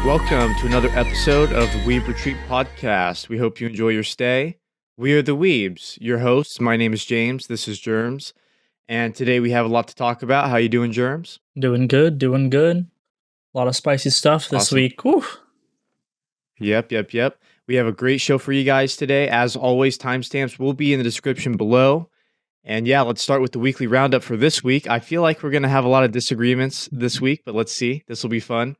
Welcome to another episode of the Weeb Retreat Podcast. We hope you enjoy your stay. We are the Weebs, your hosts. My name is James. This is Germs. And today we have a lot to talk about. How you doing, Germs? Doing good, doing good. A lot of spicy stuff this Awesome. week. Woo. Yep. We have a great show for you guys today. As always, timestamps will be in the description below. And yeah, let's start with the weekly roundup for this week. I feel like we're going to have a lot of disagreements this week, but let's see. This will be fun.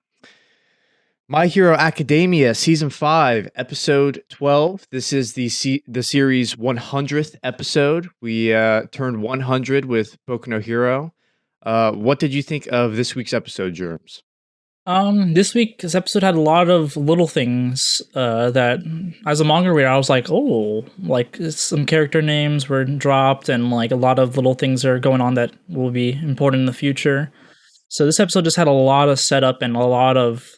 My Hero Academia Season 5, Episode 12. This is the series' 100th episode. We turned 100 with Boku No Hero. What did you think of this week's episode, Germs? This week's episode had a lot of little things that, as a manga reader, I was like, oh, like some character names were dropped, and like a lot of little things are going on that will be important in the future. So this episode just had a lot of setup and a lot of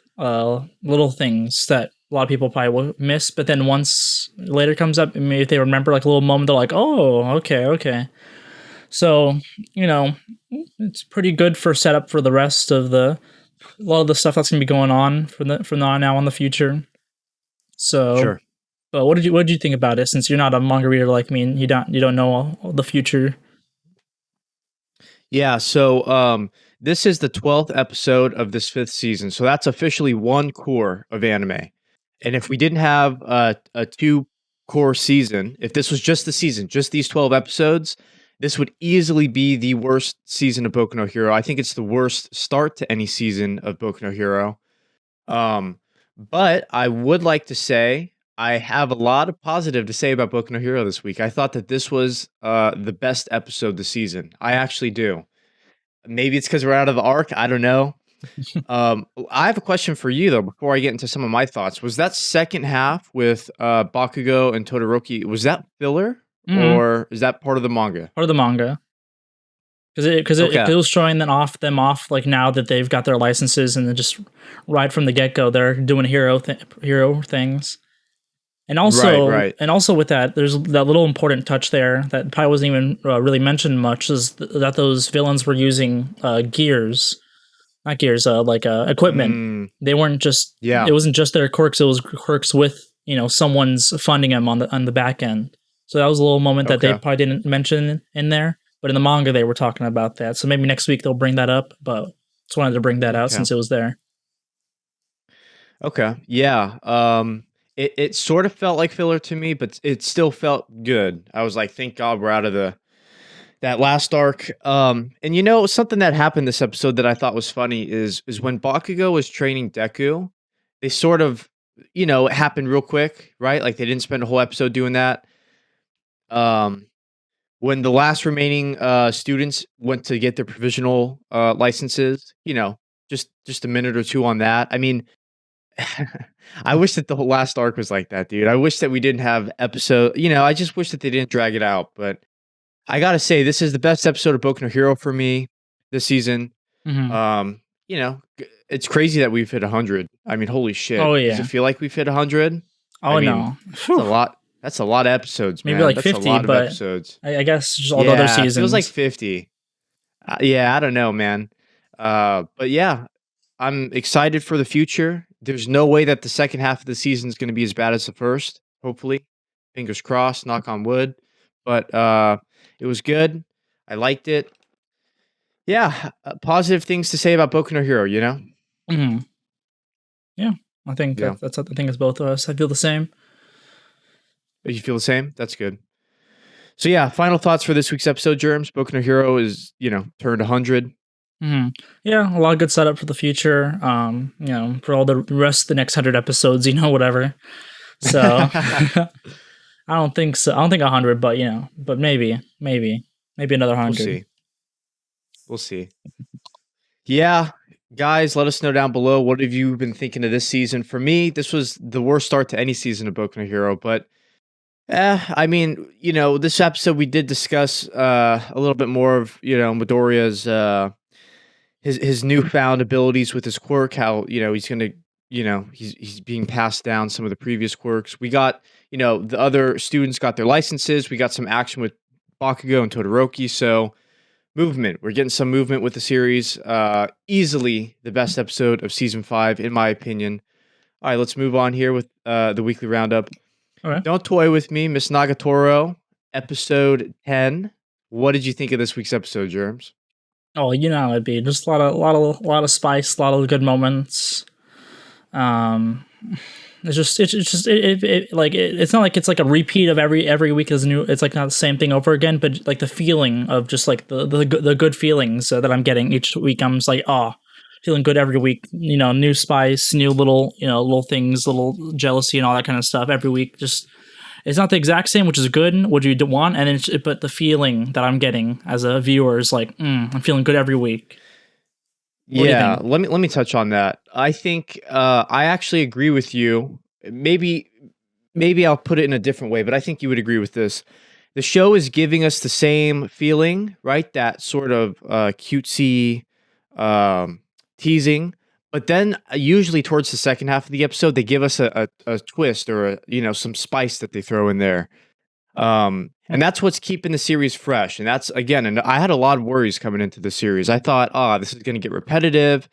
little things that a lot of people probably will miss. But then once later comes up, maybe if they remember like a little moment, they're like, oh, okay. So it's pretty good for setup for the rest of a lot of the stuff that's gonna be going on from now on the future. So, Sure. But what did you think about it? Since you're not a manga reader like me, and you don't know all the future. Yeah, so this is the 12th episode of this 5th season. So that's officially one core of anime. And if we didn't have a 2-core season, if this was just the season, just these 12 episodes, this would easily be the worst season of Boku No Hero. I think it's the worst start to any season of Boku No Hero. But I would like to say I have a lot of positive to say about Boku No Hero this week. I thought that this was the best episode this season. I actually do. Maybe it's because we're out of the arc. I don't know. I have a question for you, though, before I get into some of my thoughts. Was that second half with Bakugo and Todoroki, was that filler? Or is that part of the manga? Part of the manga. Because it was showing them off like now that they've got their licenses, and then just right from the get-go they're doing hero things. And also, right. And also with that, there's that little important touch there that probably wasn't even really mentioned much, is that those villains were using equipment. They weren't just it wasn't just their quirks; it was quirks with someone's funding them on the back end. So that was a little moment that they probably didn't mention in there, but in the manga they were talking about that. So maybe next week they'll bring that up, but just wanted to bring that out since it was there. Okay, yeah. It sort of felt like filler to me, but it still felt good. I was like, thank God we're out of that last arc. And something that happened this episode that I thought was funny is when Bakugo was training Deku, they sort of, it happened real quick, right? Like they didn't spend a whole episode doing that. When the last remaining students went to get their provisional licenses, just a minute or two on that. I mean, I wish that the whole last arc was like that, dude. I wish that we didn't have episode. I just wish that they didn't drag it out. But I gotta say, this is the best episode of Boku no Hero for me this season. It's crazy that we've hit 100. I mean, holy shit! Oh yeah. Does it feel like we've hit 100? Oh no, that's a lot. That's a lot of episodes, man. Maybe like that's 50, a lot but of episodes. I guess just all the other seasons. It feels like 50. Yeah, I don't know, man. But yeah, I'm excited for the future. There's no way that the second half of the season is going to be as bad as the first. Hopefully, fingers crossed, knock on wood. But it was good. I liked it. Yeah, positive things to say about Boku no Hero. Yeah, I think that's. I think it's both of us. I feel the same. You feel the same? That's good. So yeah, final thoughts for this week's episode, Germs. Boku no Hero is turned 100. Yeah, a lot of good setup for the future. For all the rest of the next 100 episodes, whatever. So I don't think so. I don't think 100, but but maybe another 100. We'll see. Yeah, guys, let us know down below, what have you been thinking of this season? For me, this was the worst start to any season of Boku no Hero, but I mean, this episode we did discuss a little bit more of Midoriya's his newfound abilities with his quirk, how he's gonna he's being passed down some of the previous quirks. We got the other students got their licenses. We got some action with Bakugo and Todoroki. So movement, we're getting some movement with the series. Easily the best episode of season 5 in my opinion. All right, let's move on here with the weekly roundup. Okay. Don't Toy With Me, Miss Nagatoro, episode 10. What did you think of this week's episode, Germs? Oh, you know how it'd be just a lot of spice, a lot of good moments. Um, it's not like it's like a repeat of every week is new. It's like not the same thing over again, but like the feeling of just like the good feelings that I'm getting each week. I'm just like, oh, feeling good every week. You know, new spice, new little things, little jealousy and all that kind of stuff every week. Just it's not the exact same, which is good. What you want, and but the feeling that I'm getting as a viewer is like, I'm feeling good every week. What do you Yeah, think? let me touch on that. I think I actually agree with you. Maybe I'll put it in a different way, but I think you would agree with this. The show is giving us the same feeling, right? That sort of cutesy um, teasing, but then usually towards the second half of the episode, they give us a twist or some spice that they throw in there. And that's what's keeping the series fresh. And that's again, and I had a lot of worries coming into the series. I thought, this is going to get repetitive.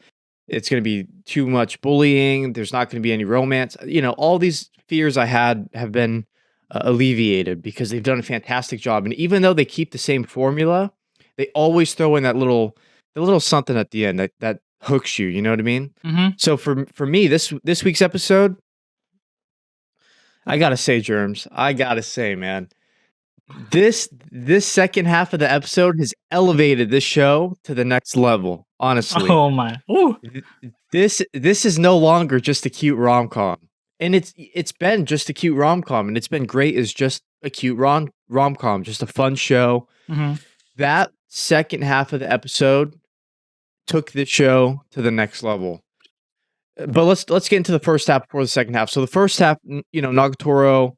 It's going to be too much bullying. There's not going to be any romance. All these fears I had have been alleviated because they've done a fantastic job. And even though they keep the same formula, they always throw in the little something at the end that hooks you. You know what I mean? Mm-hmm. So for me, this week's episode, I gotta say, Germs, I gotta say, man, this second half of the episode has elevated this show to the next level, honestly. Oh my! Ooh. Th this is no longer just a cute rom-com, and it's been just a cute rom-com, and it's been great as just a cute rom-com, just a fun show. Mm-hmm. That second half of the episode took this show to the next level. But let's get into the first half before the second half. So the first half, Nagatoro,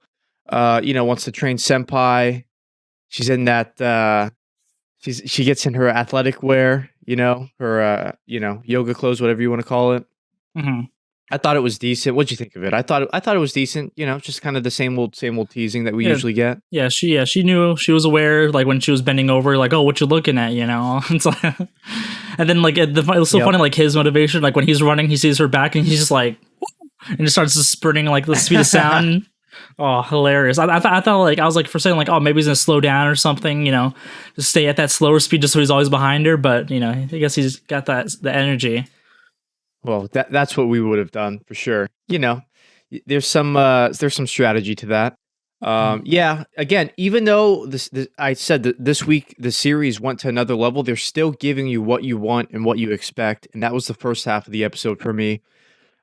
wants to train Senpai. She's in that she gets in her athletic wear, her yoga clothes, whatever you want to call it. Mm-hmm. I thought it was decent. What'd you think of it? I thought it was decent, just kind of the same old teasing that we Yeah. usually get. She knew, she was aware, like when she was bending over, like, oh, what you looking at, It's like, and then like it was so Yep. funny, like his motivation, like when he's running, he sees her back, and he's just like, and just starts just sprinting like the speed of sound. Oh, hilarious! I thought like I was like for saying like, oh, maybe he's gonna slow down or something, just stay at that slower speed just so he's always behind her. But I guess he's got the energy. Well, that's what we would have done for sure. There's some strategy to that. Yeah. Again, even though I said that this week the series went to another level, they're still giving you what you want and what you expect, and that was the first half of the episode for me.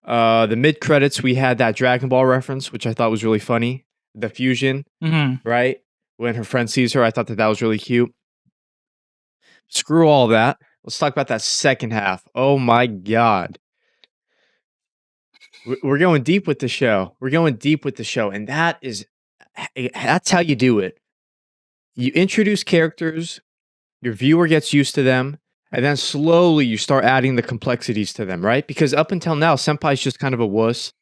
The mid credits we had that Dragon Ball reference, which I thought was really funny. The fusion, Mm-hmm. right? When her friend sees her, I thought that was really cute. Screw all that. Let's talk about that second half. Oh my god. We're going deep with the show. We're going deep with the show, and that's how you do it. You introduce characters, your viewer gets used to them, and then slowly you start adding the complexities to them, right? Because up until now, Senpai's just kind of a wuss.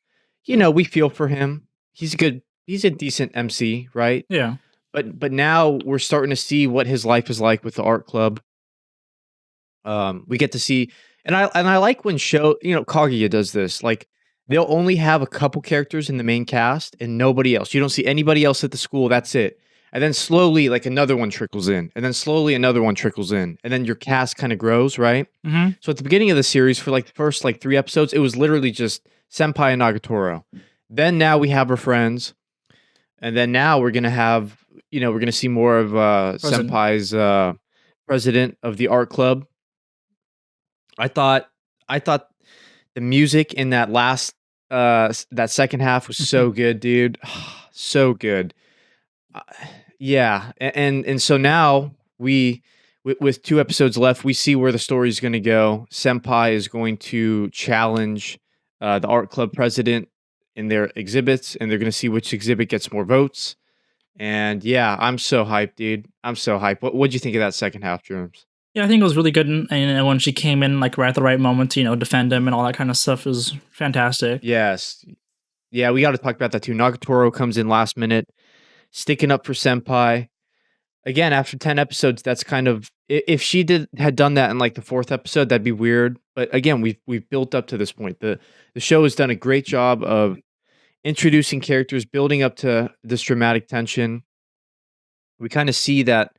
We feel for him. He's good. He's a decent MC, right? Yeah. But now we're starting to see what his life is like with the art club. We get to see, and I like when Kaguya does this. Like they'll only have a couple characters in the main cast and nobody else. You don't see anybody else at the school. That's it. And then slowly, like another one trickles in, and then slowly another one trickles in, and then your cast kind of grows, right? Mm-hmm. So at the beginning of the series, for like the first like 3 episodes, it was literally just Senpai and Nagatoro. Then now we have her friends, and then now we're gonna have, we're gonna see more of President. Senpai's president of the art club. I thought the music in that that second half was so good, dude. So good. Uh, yeah, and so now with 2 episodes left, we see where the story is going to go. Senpai is going to challenge the art club president in their exhibits, and they're going to see which exhibit gets more votes. And yeah, I'm so hyped, dude. I'm so hyped. What'd you think of that second half, Germs? Yeah, I think it was really good, and when she came in like right at the right moment to defend him and all that kind of stuff was fantastic. Yes. Yeah, we got to talk about that too. Nagatoro comes in last minute, sticking up for Senpai. again, after 10 episodes, that's kind of if she had done that in like the 4th episode, that'd be weird. But again, we've built up to this point. The show has done a great job of introducing characters, building up to this dramatic tension. We kind of see that,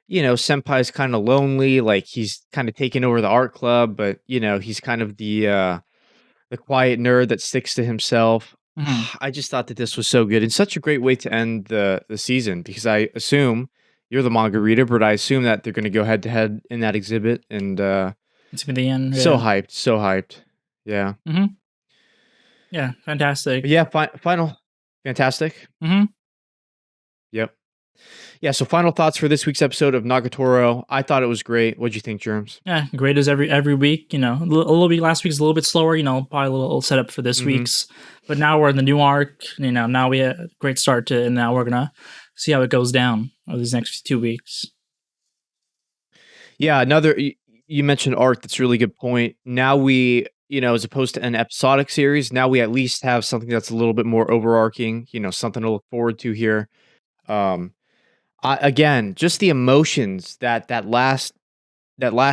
Senpai's kind of lonely, like he's kind of taking over the art club, but he's kind of the quiet nerd that sticks to himself. Mhm. I just thought that this was so good and such a great way to end the season because I assume you're the manga reader, but I assume that they're going to go head to head in that exhibit and It's gonna be the end. so Yeah. hyped, so hyped. Yeah. Mhm. Yeah. Fantastic. But yeah, final fantastic. Mhm. Yep. Yeah, so final thoughts for this week's episode of Nagatoro. I thought it was great. What'd you think, Germs? Yeah, great as every week. A little bit last week's a little bit slower. Probably a little setup for this Mhm. week's. But now we're in the new arc. Now we had a great start to, and now we're gonna see how it goes down over these next 2 weeks. Yeah, you mentioned art. That's a really good point. Now we, as opposed to an episodic series, now we at least have something that's a little bit more overarching. Something to look forward to here. Um, again, just the emotions that last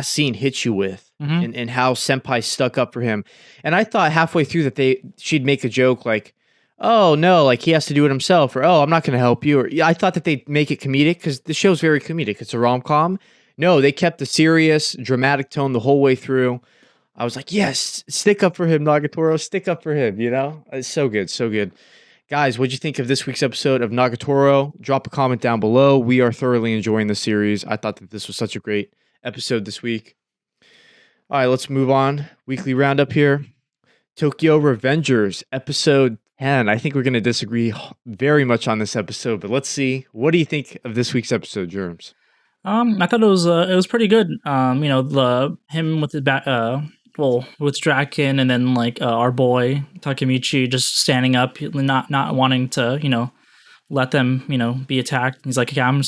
scene hits you with, Hmm. and how Senpai stuck up for him. And I thought halfway through that she'd make a joke like, "Oh no, like he has to do it himself," or "Oh, I'm not going to help you." Or yeah, I thought that they'd make it comedic because the show's very comedic. It's a rom com. No, they kept the serious, dramatic tone the whole way through. I was like, "Yes, stick up for him, Nagatoro. Stick up for him." It's so good, so good. Guys, what'd you think of this week's episode of Nagatoro? Drop a comment down below. We are thoroughly enjoying the series. I thought that this was such a great episode this week. All right, let's move on. Weekly roundup here. Tokyo Revengers, episode 10. I think we're going to disagree very much on this episode, but let's see. What do you think of this week's episode, Germs? I thought it was pretty good. The him with the with Draken, and then like our boy Takemichi just standing up, not wanting to let them be attacked. He's like, okay, I'm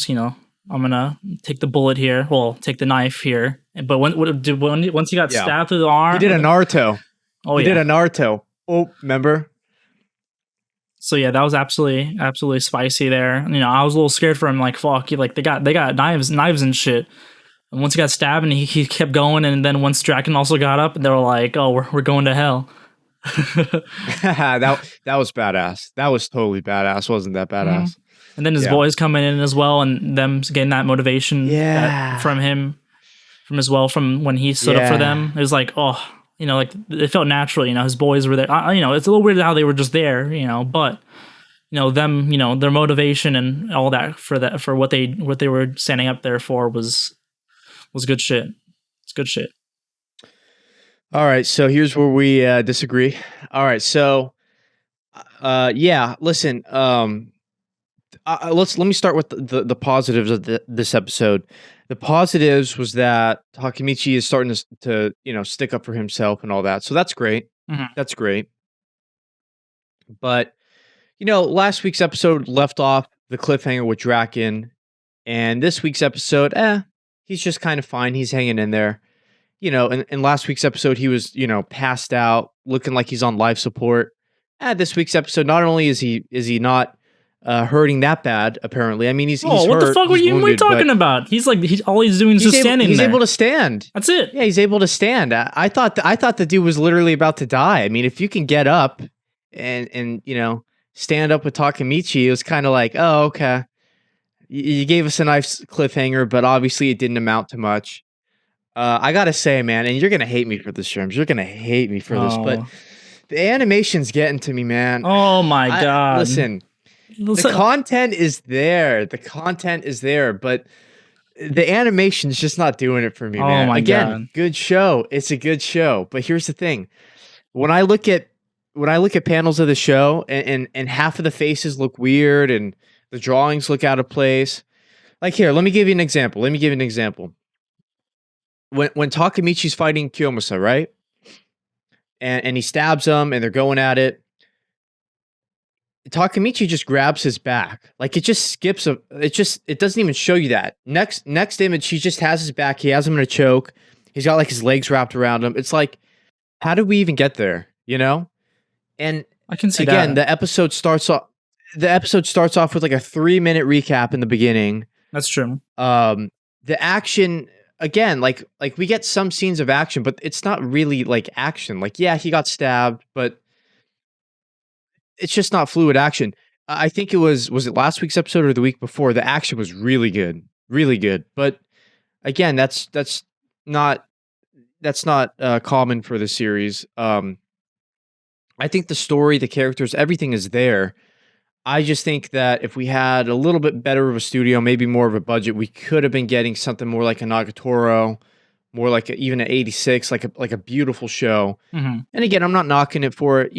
gonna take the bullet here. Well, take the knife here. But once he got Yeah. stabbed through the arm, He did a Naruto. oh He yeah. did a Naruto. Oh, remember? So yeah, that was absolutely spicy there. I was a little scared for him. Like fuck, they got knives and shit. And once he got stabbed, and he kept going, and then once Draken also got up, and they were like, oh, we're going to hell. that was badass. That was totally badass. Wasn't that badass? And then his Yeah. boys coming in as well, and them getting that motivation from him, from when he stood up for them. It was like, oh, like it felt natural. His boys were there. It's a little weird how they were just there. But them, their motivation and all that for what they were standing up there for was good shit. It's good shit. All right, so here's where we disagree. All right, so yeah, listen, let me start with the positives of this episode. The positives was that Takemichi is starting to stick up for himself and all that. So that's great. Mhm. That's great. But last week's episode left off the cliffhanger with Draken, and this week's episode, he's just kind of fine. He's hanging in there. In last week's episode, he was, passed out, looking like he's on life support. This week's episode, not only is he not hurting that bad, apparently. I mean, he's what hurt, the fuck were he's you wounded, talking about? He's like, all he's doing is just standing he's there. able to stand. That's it. Yeah, he's able to stand. I thought the dude was literally about to die. I mean, if you can get up and stand up with Takemichi, it was kind of like, oh, okay. You gave us a nice cliffhanger, but obviously it didn't amount to much. I gotta say, man, and you're gonna hate me for this, Sherms. You're gonna hate me for this, but the animation's getting to me, man. Oh my god! Listen, the content is there. The content is there, but the animation's just not doing it for me, man. My Again, god. good show. It's a good show, but here's the thing: when I look at panels of the show, and half of the faces look weird, and the drawings look out of place. Like here, let me give you an example. When Takemichi's fighting Kiyomasa, right? And he stabs him, and they're going at it. Takemichi just grabs his back. Like it just skips it doesn't even show you that. Next image, he just has his back. He has him in a choke. He's got like his legs wrapped around him. It's like, how did we even get there? And I can see again, that. the episode starts off with like a 3-minute recap in the beginning That's true. Um, the action again, like we get some scenes of action, but it's not really like action. Like, yeah, he got stabbed, but it's just not fluid action. I think it was it last week's episode or the week before? The action was really good, really good. But again, not that's not common for the series. I think the story, the characters, everything is there. I just think that if we had a little bit better of a studio, maybe more of a budget, we could have been getting something more like a Nagatoro, more like even an 86, like a beautiful show. Mhm. And again, I'm not knocking it for it,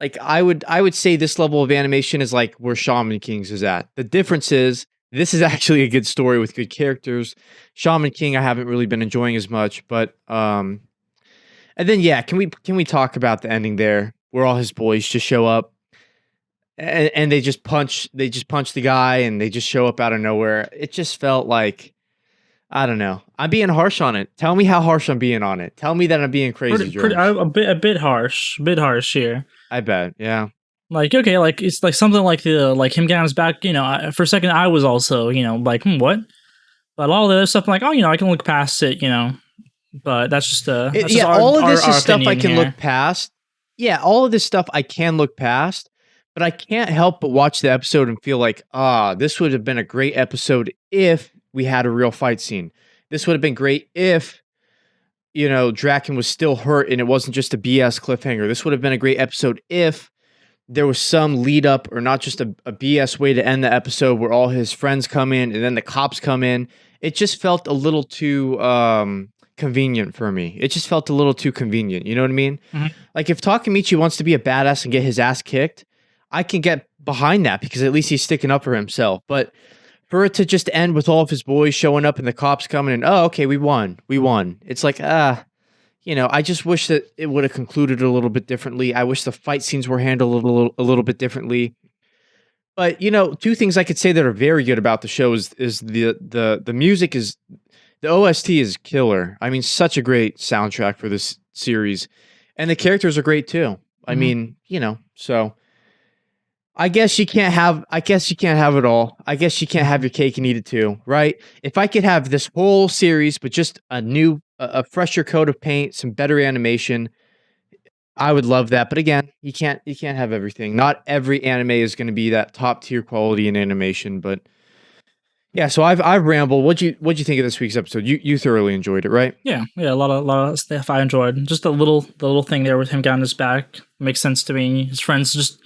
like I would say this level of animation is like where Shaman King's is at. The difference is this is actually a good story with good characters. Shaman King I haven't really been enjoying as much, but and then yeah, can we talk about the ending there where all his boys just show up and they just punch the guy and they just show up out of nowhere. It just felt like I don't know. I'm being harsh on it. Tell me how harsh I'm being on it. Tell me that I'm being crazy, Pretty Germs. a bit harsh, a bit harsh here. I bet. Yeah. Like, okay, like it's like something like the like him getting on his back. For a second, I was also like, what? But all the other stuff, I'm like, oh, I can look past it. But that's just Yeah, all of this our is stuff I opinion can here. look past. Yeah, all of this stuff I can look past, but I can't help but watch the episode and feel like, this would have been a great episode if we had a real fight scene. This would have been great if, Draken was still hurt and it wasn't just a BS cliffhanger. This would have been a great episode if there was some lead up or not just a BS way to end the episode where all his friends come in and then the cops come in. It just felt a little too convenient for me. It just felt a little too convenient. You know what I mean? Mhm. Like if Takemichi wants to be a badass and get his ass kicked, I can get behind that because at least he's sticking up for himself. But for it to just end with all of his boys showing up and the cops coming and okay, we won. It's like I just wish that it would have concluded a little bit differently. I wish the fight scenes were handled a little bit differently. But two things I could say that are very good about the show is the music is the OST is killer. I mean, such a great soundtrack for this series, and the characters are great too. I Mhm. mean, so I guess you can't have it all. I guess you can't have your cake and eat it too, right? If I could have this whole series, but just a fresher coat of paint, some better animation, I would love that. But again, you can't have everything. Not every anime is going to be that top tier quality in animation. But yeah, so I've rambled. What'd you think of this week's episode? You thoroughly enjoyed it, right? Yeah, a lot of stuff I enjoyed. Just the little thing there with him getting his back makes sense to me. His friends just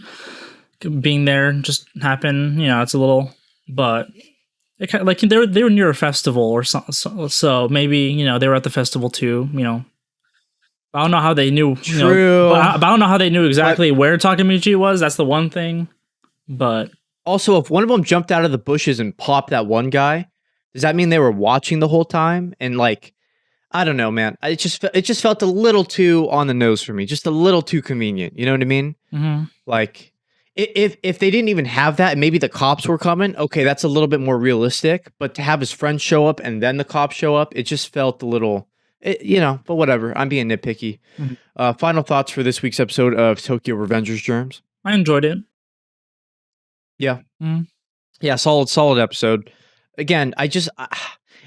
being there just happen. It's a little, but it kind of, like they were near a festival or something. So maybe they were at the festival too. I don't know how they knew. True. But I don't know how they knew exactly where Takemichi was. That's the one thing. But Also, if one of them jumped out of the bushes and popped that one guy, does that mean they were watching the whole time? And like, I don't know, man. It just felt a little too on the nose for me. Just a little too convenient. You know what I mean? mhm. Like, if they didn't even have that, and maybe the cops were coming. Okay, that's a little bit more realistic. But to have his friends show up and then the cops show up, it just felt a little, But whatever. I'm being nitpicky. Mhm. Final thoughts for this week's episode of Tokyo Revengers Germs. I enjoyed it. Yeah. Mhm. Yeah, solid episode. Again,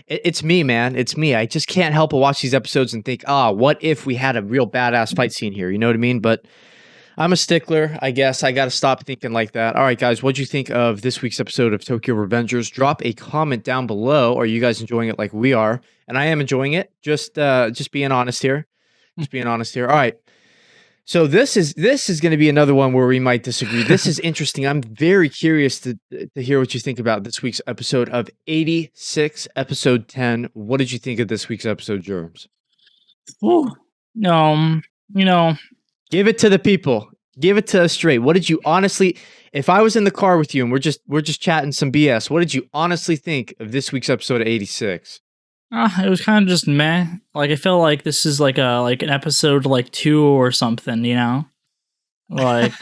it's me, man. It's me. I just can't help but watch these episodes and think, what if we had a real badass fight scene here? You know what I mean? But I'm a stickler, I guess. I got to stop thinking like that. All right, guys, what'd you think of this week's episode of Tokyo Revengers? Drop a comment down below. Are you guys enjoying it like we are? And I am enjoying it. Just being honest here. Just being honest here. All right. So this is going to be another one where we might disagree. This is interesting. I'm very curious to hear what you think about this week's episode of 86, episode 10. What did you think of this week's episode, Germs? Ooh. You know, Give it to the people. Give it to us straight. What did you honestly? If I was in the car with you and we're just chatting some BS, what did you honestly think of this week's episode of 86? it was kind of just meh. Like I felt like this is like an episode like 2 or something. Like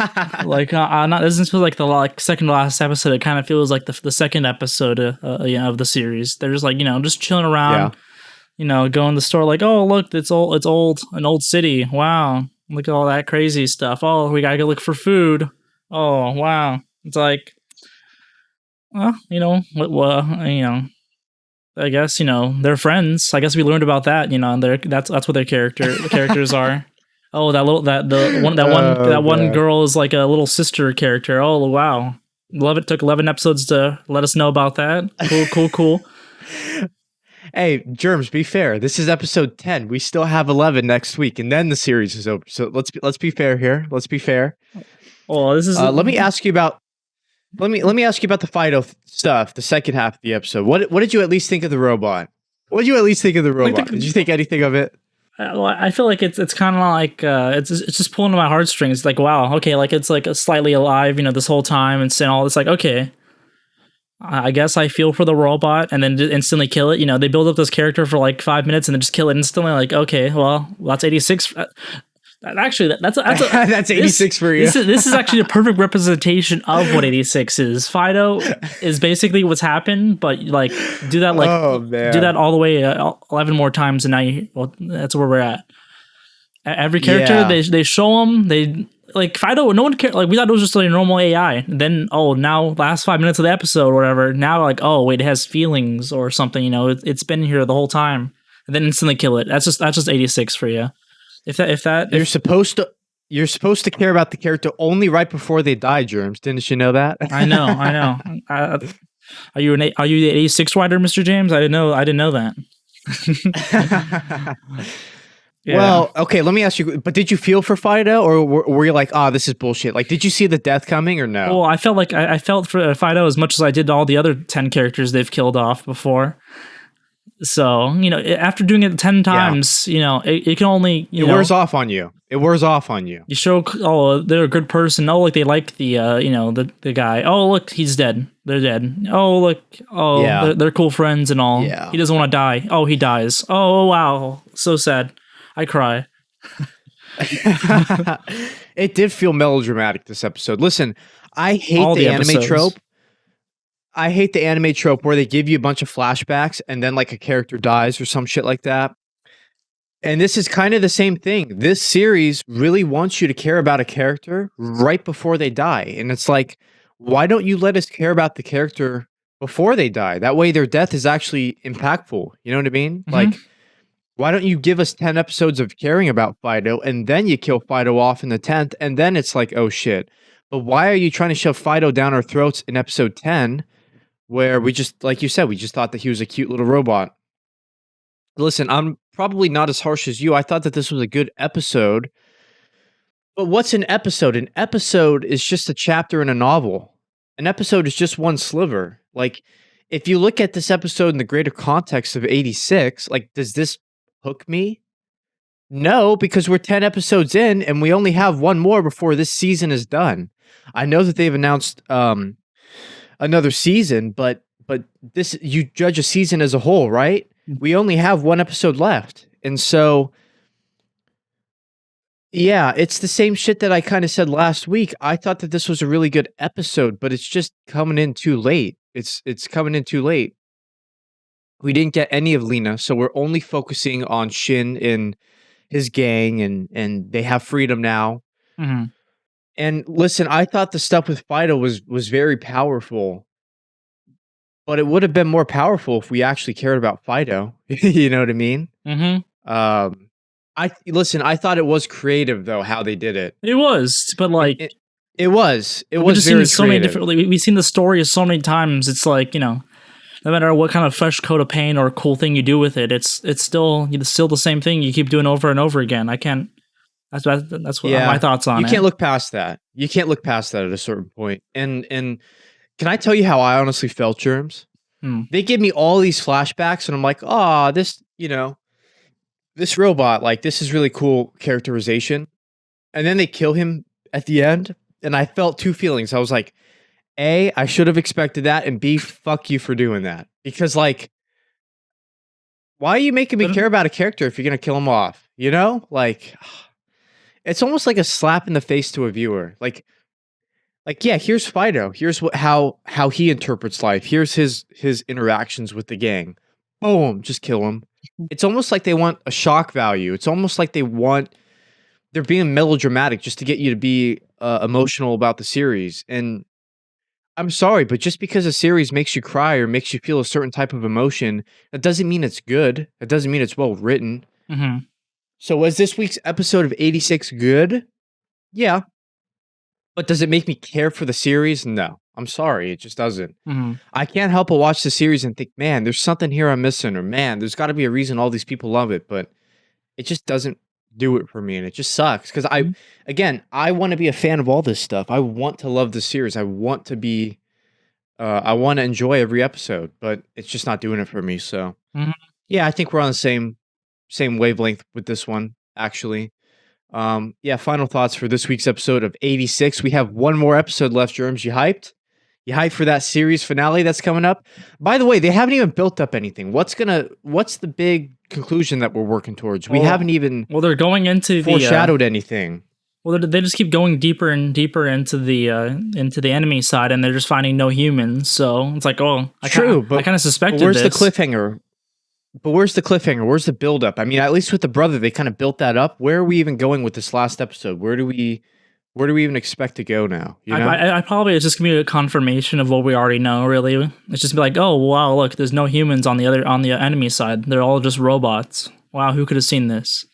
not doesn't feel like the second to last episode. It kind of feels like the second episode of the series. They're just like just chilling around. Go in the store like, oh look, it's an old city. Wow, look at all that crazy stuff. Oh, we gotta go look for food. Oh wow, it's like well, I guess they're friends. I guess we learned about that. And that's what their characters are. Oh, that little that the one that one Oh, that one man. girl is like a little sister character. Oh wow, love it. Took 11 episodes to let us know about that. Cool. Hey, Germs, be fair. This is episode 10. We still have 11 next week, and then the series is over. So let's be fair here. Let's be fair. Oh, this is Let me ask you about the Fido stuff. The second half of the episode. What did you at least think of the robot? What did you at least think of the robot? Did you think anything of it? Well, I feel like it's kind of like it's just pulling on my heartstrings. Like wow, okay, like it's like slightly alive, this whole time and saying all this. Like okay, I guess I feel for the robot, and then just instantly kill it. They build up this character for like 5 minutes and then just kill it instantly. Like okay, well that's 86. Actually, that's That's 86 for you. This is actually a perfect representation of what 86 is. Fido is basically what's happened, but like do that do that all the way 11 more times, and now that's where we're at. Every character they show them, they like Fido. No one cared. Like we thought it was just like a normal AI. And then now last 5 minutes of the episode or whatever. Now like oh wait, it has feelings or something. It's been here the whole time, and then instantly kill it. That's just 86 for you. If You're supposed to care about the character only right before they die, Germs. Didn't you know that? I know. Are you the 86 writer, Mr. James? I didn't know that. Yeah. Well, okay, let me ask you, but did you feel for Fido, or were you like, this is bullshit? Like, did you see the death coming or no? Well, I felt like I felt for Fido as much as I did all the other 10 characters they've killed off before. So, after doing it 10 times, it can only, it wears off on you. It wears off on you. You show, they're a good person. Oh, like they like the, the guy. Oh, look, he's dead. They're dead. Oh, look. Oh, yeah. They're cool friends and all. Yeah. He doesn't want to die. Oh, he dies. Oh, wow. So sad. I cry. It did feel melodramatic this episode. Listen, I hate the anime trope. I hate the anime trope where they give you a bunch of flashbacks and then like a character dies or some shit like that. And this is kind of the same thing. This series really wants you to care about a character right before they die. And it's like, why don't you let us care about the character before they die? That way their death is actually impactful. You know what I mean? Mm-hmm. Like, why don't you give us 10 episodes of caring about Fido and then you kill Fido off in the 10th and then it's like, oh shit. But why are you trying to shove Fido down our throats in episode 10 where we just, like you said, we just thought that he was a cute little robot? Listen, I'm probably not as harsh as you. I thought that this was a good episode. But what's an episode? An episode is just a chapter in a novel. An episode is just one sliver. Like, if you look at this episode in the greater context of 86, like, does this hook me? No, because we're 10 episodes in and we only have one more before this season is done. I know that they've announced another season, but this, you judge a season as a whole, right? We only have one episode left. And so, yeah, it's the same shit that I kind of said last week. I thought that this was a really good episode, but it's just coming in too late. It's coming in too late. We didn't get any of Lena, so we're only focusing on Shin and his gang, and they have freedom now. Mm-hmm. And listen, I thought the stuff with Fido was very powerful, but it would have been more powerful if we actually cared about Fido. You know what I mean? Mm-hmm. I thought it was creative though how they did it. It was, but like it was very seen so creative. Many different. We've seen the story so many times. It's like no matter what kind of fresh coat of paint or cool thing you do with it, it's still the same thing you keep doing over and over again. I can't. That's what my thoughts on it. You can't look past that. You can't look past that at a certain point. And can I tell you how I honestly felt, Germs? They give me all these flashbacks, and I'm like, oh, this this robot, like this is really cool characterization. And then they kill him at the end, and I felt two feelings. I was like, A, I should have expected that, and B, fuck you for doing that. Because, like, why are you making me care about a character if you're going to kill him off? You know? Like, it's almost like a slap in the face to a viewer. Like yeah, here's Fido. Here's how he interprets life. Here's his interactions with the gang. Boom, just kill him. It's almost like they want a shock value. It's almost like they're being melodramatic just to get you to be emotional about the series. And I'm sorry, but just because a series makes you cry or makes you feel a certain type of emotion, that doesn't mean it's good. That doesn't mean it's well written. Mhm. So was this week's episode of 86 good? Yeah. But does it make me care for the series? No. I'm sorry, it just doesn't. Mhm. I can't help but watch the series and think, man, there's something here I'm missing, or man, there's got to be a reason all these people love it, but it just doesn't do it for me, and it just sucks. Because Mhm. I want to be a fan of all this stuff. I want to love the series. I want to enjoy every episode, but it's just not doing it for me. So Mhm. yeah, I think we're on the same wavelength with this one, actually. Yeah, final thoughts for this week's episode of 86. We have one more episode left, Germs. You hyped? You hyped for that series finale that's coming up? By the way, they haven't even built up anything. What's the big conclusion that we're working towards? We haven't even Well, they're going into foreshadowed anything. well, they just keep going deeper and deeper into the enemy side, and they're just finding no humans. So it's like, oh, I kind of suspected where's this. the cliffhanger? But where's the cliffhanger? Where's the buildup? I mean, at least with the brother, they kind of built that up. Where are we even going with this last episode? Where do we even expect to go now? You know? I probably it's just gonna be a confirmation of what we already know. Really, it's just be like, oh wow, look, there's no humans on the enemy side. They're all just robots. Wow, who could have seen this?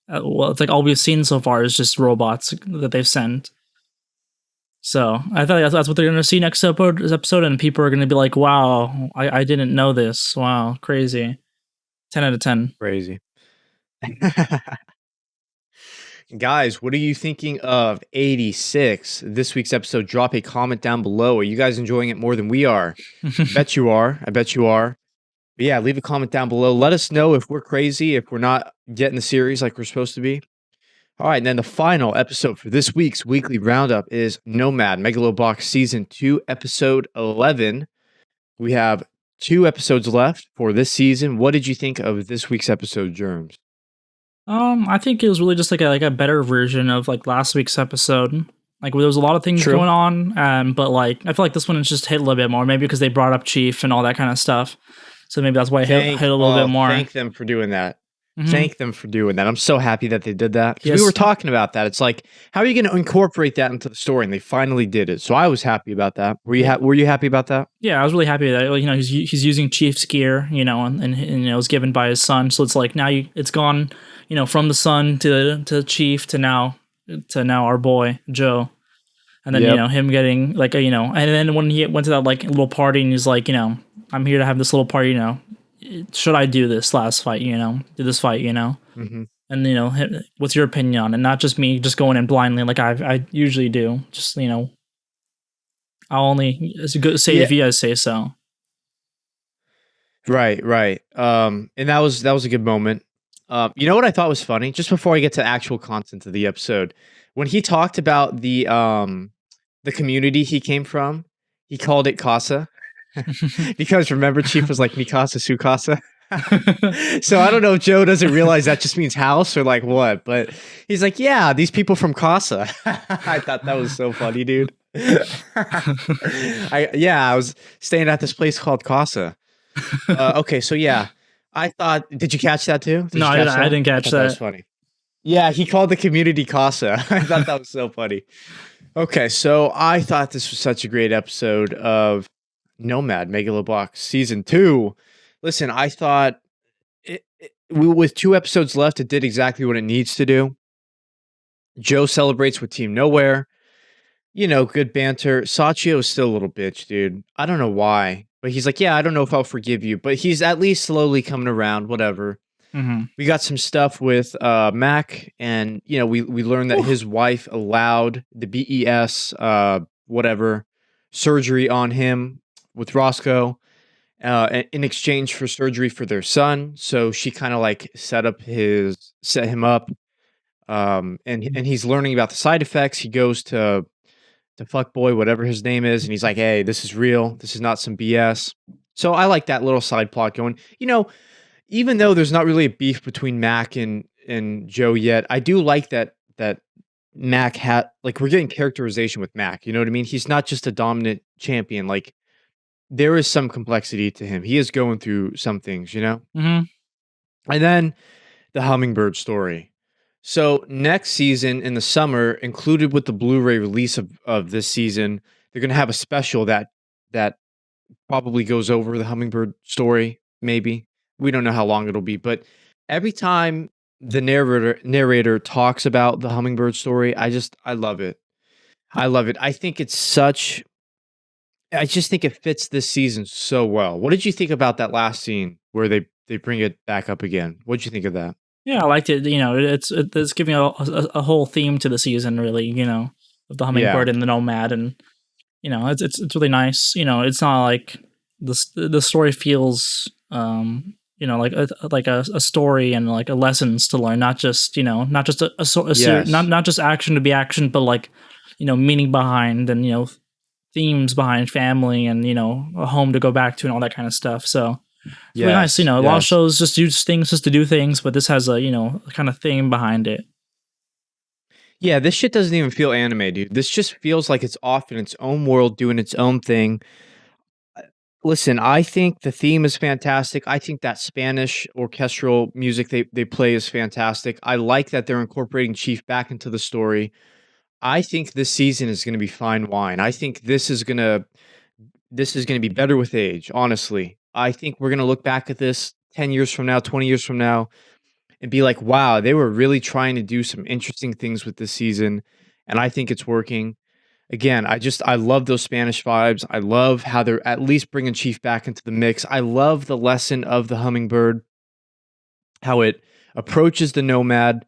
Well, it's like all we've seen so far is just robots that they've sent. So I thought that's what they're gonna see next episode, and people are gonna be like, wow, I didn't know this. Wow, crazy. 10 out of 10. Crazy. Guys, what are you thinking of 86? This week's episode. Drop a comment down below. Are you guys enjoying it more than we are? I bet you are. I bet you are. But yeah, leave a comment down below. Let us know if we're crazy, if we're not getting the series like we're supposed to be. All right, and then the final episode for this week's weekly roundup is Nomad Megalo Box Season 2, Episode 11. We have 2 episodes left for this season. What did you think of this week's episode, Germs? I think it was really just like a better version of like last week's episode. Like there was a lot of things going on, but like I feel like this one is just hit a little bit more, maybe because they brought up Chief and all that kind of stuff. So maybe that's why it hit a little bit more. Thank them for doing that. Thank them for doing that. I'm so happy that they did that. Because we were talking about that. It's like, how are you going to incorporate that into the story? And they finally did it. So I was happy about that. Were you happy about that? Yeah, I was really happy that he's using Chief's gear, and it was given by his son. So it's like now it's gone, from the son to Chief to now our boy Joe. And then him getting like and then when he went to that like little party and he's like, I'm here to have this little party, should I do this last fight, do this fight, Mm-hmm. and what's your opinion on it? Not just me just going in blindly like I usually do. Just I'll only say if you guys say so. Right. And that was a good moment. You know what I thought was funny? Just before I get to actual content of the episode, when he talked about the community he came from, he called it Casa. Because remember, Chief was like Mikasa Sukasa. So I don't know if Joe doesn't realize that just means house or like what, but he's like, yeah, these people from Casa. I thought that was so funny, dude. I was staying at this place called Casa. Okay, so yeah, I thought. Did you catch that too? I didn't catch that. That was funny. Yeah, he called the community Casa. I thought that was so funny. Okay, so I thought this was such a great episode of Nomad Megalo Box Season 2. Listen, I thought with 2 episodes left, it did exactly what it needs to do. Joe celebrates with Team Nowhere. Good banter. Sachio is still a little bitch, dude. I don't know why, but he's like, yeah, I don't know if I'll forgive you, but he's at least slowly coming around, whatever. Mm-hmm. We got some stuff with Mac, and we learned that his wife allowed the BES whatever surgery on him with Roscoe in exchange for surgery for their son. So she kind of like set him up, and he's learning about the side effects. He goes to fuckboy, whatever his name is, and he's like, hey, this is real. This is not some BS. So I like that little side plot going. Even though there's not really a beef between Mac and Joe yet, I do like that Mac had, like, we're getting characterization with Mac. You know what I mean? He's not just a dominant champion. Like, there is some complexity to him. He is going through some things, Mm-hmm. And then the Hummingbird story. So next season in the summer, included with the Blu-ray release of this season, they're gonna have a special that probably goes over the Hummingbird story, maybe. We don't know how long it'll be, but every time the narrator talks about the Hummingbird story, I love it. I love it. I just think it fits this season so well. What did you think about that last scene where they bring it back up again? What'd you think of that? Yeah, I liked it. You know, it's giving a whole theme to the season, really. You know, of the Yeah. hummingbird and the nomad, and you know, it's really nice. You know, it's not like the story feels you know, like a story and like a lessons to learn, not just, you know, not just Yes. not just action to be action, but like, you know, meaning behind, and you know, themes behind family, and you know, a home to go back to and all that kind of stuff. So it's really nice. You Yes. know, a lot of Yes. shows just do things just to do things, but this has a, you know, a kind of theme behind it. Yeah, this shit doesn't even feel anime, dude. This just feels like it's off in its own world, doing its own thing. Listen, I think the theme is fantastic. I think that Spanish orchestral music they play is fantastic. I like that they're incorporating Chief back into the story. I think this season is gonna be fine wine. I think this is gonna be better with age, honestly. I think we're gonna look back at this 10 years from now, 20 years from now, and be like, "Wow, they were really trying to do some interesting things with this season," and I think it's working. Again, I love those Spanish vibes. I love how they're at least bringing Chief back into the mix. I love the lesson of the hummingbird, how it approaches the nomad.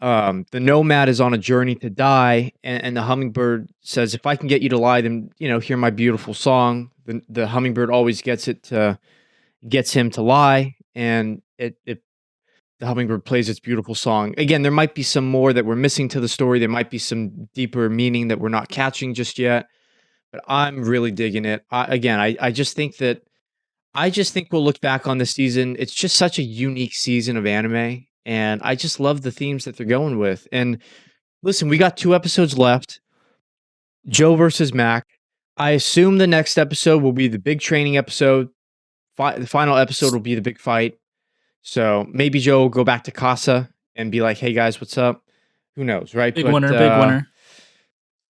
The nomad is on a journey to die, and the hummingbird says, "If I can get you to lie, then you know, hear my beautiful song." The hummingbird always gets him to lie, and it the hummingbird plays its beautiful song. Again, there might be some more that we're missing to the story. There might be some deeper meaning that we're not catching just yet, but I'm really digging it. I just think we'll look back on this season. It's just such a unique season of anime, and I just love the themes that they're going with. And listen, we got 2 episodes left. Joe versus Mac. I assume the next episode will be the big training episode. The final episode will be the big fight. So maybe Joe will go back to Casa and be like, "Hey guys, what's up?" Who knows, right? Big winner, big winner.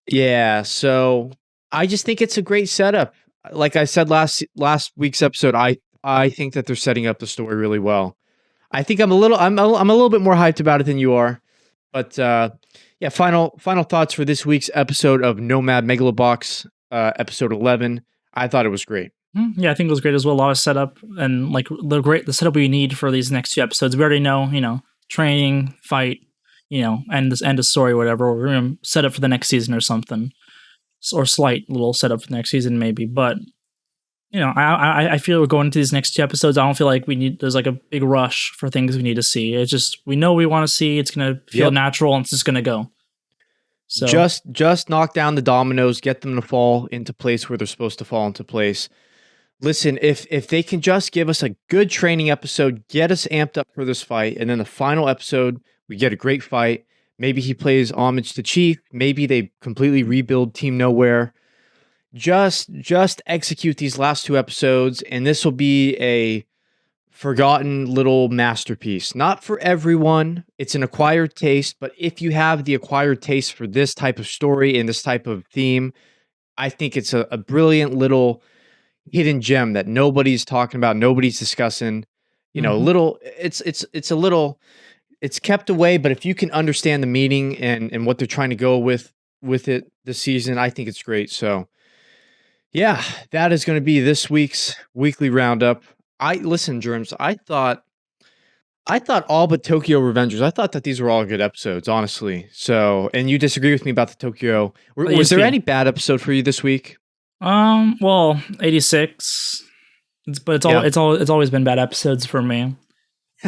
Yeah, so I just think it's a great setup. Like I said last week's episode, I think that they're setting up the story really well. I think I'm a little bit more hyped about it than you are. But yeah, final thoughts for this week's episode of Nomad Megalo Box, episode 11. I thought it was great. Yeah, I think it was great as well. A lot of setup, and like the setup we need for these next few episodes. We already know, you know, training, fight, you know, and this end of story, whatever. We're gonna set up for the next season or something, or slight little setup for the next season maybe. But you know, I feel we're going into these next 2 episodes. I don't feel like there's like a big rush for things we need to see. It's just we know we want to see. It's gonna feel Yep. natural, and it's just gonna go. So Just knock down the dominoes, get them to fall into place where they're supposed to fall into place. Listen, if they can just give us a good training episode, get us amped up for this fight, and then the final episode, we get a great fight. Maybe he plays homage to Chief. Maybe they completely rebuild Team Nowhere. Just execute these last 2 episodes, and this will be a forgotten little masterpiece. Not for everyone. It's an acquired taste, but if you have the acquired taste for this type of story and this type of theme, I think it's a brilliant little hidden gem that nobody's talking about, nobody's discussing. You know, mhm. little it's a little it's kept away, but if you can understand the meaning and what they're trying to go with it this season, I think it's great. So, yeah, that is going to be this week's weekly roundup. I listen, Germs. I thought all but Tokyo Revengers. I thought that these were all good episodes, honestly. So, and you disagree with me about the Tokyo. Was there ESP. any bad episode for you this week? Well, 86. But Yeah. it's always been bad episodes for me.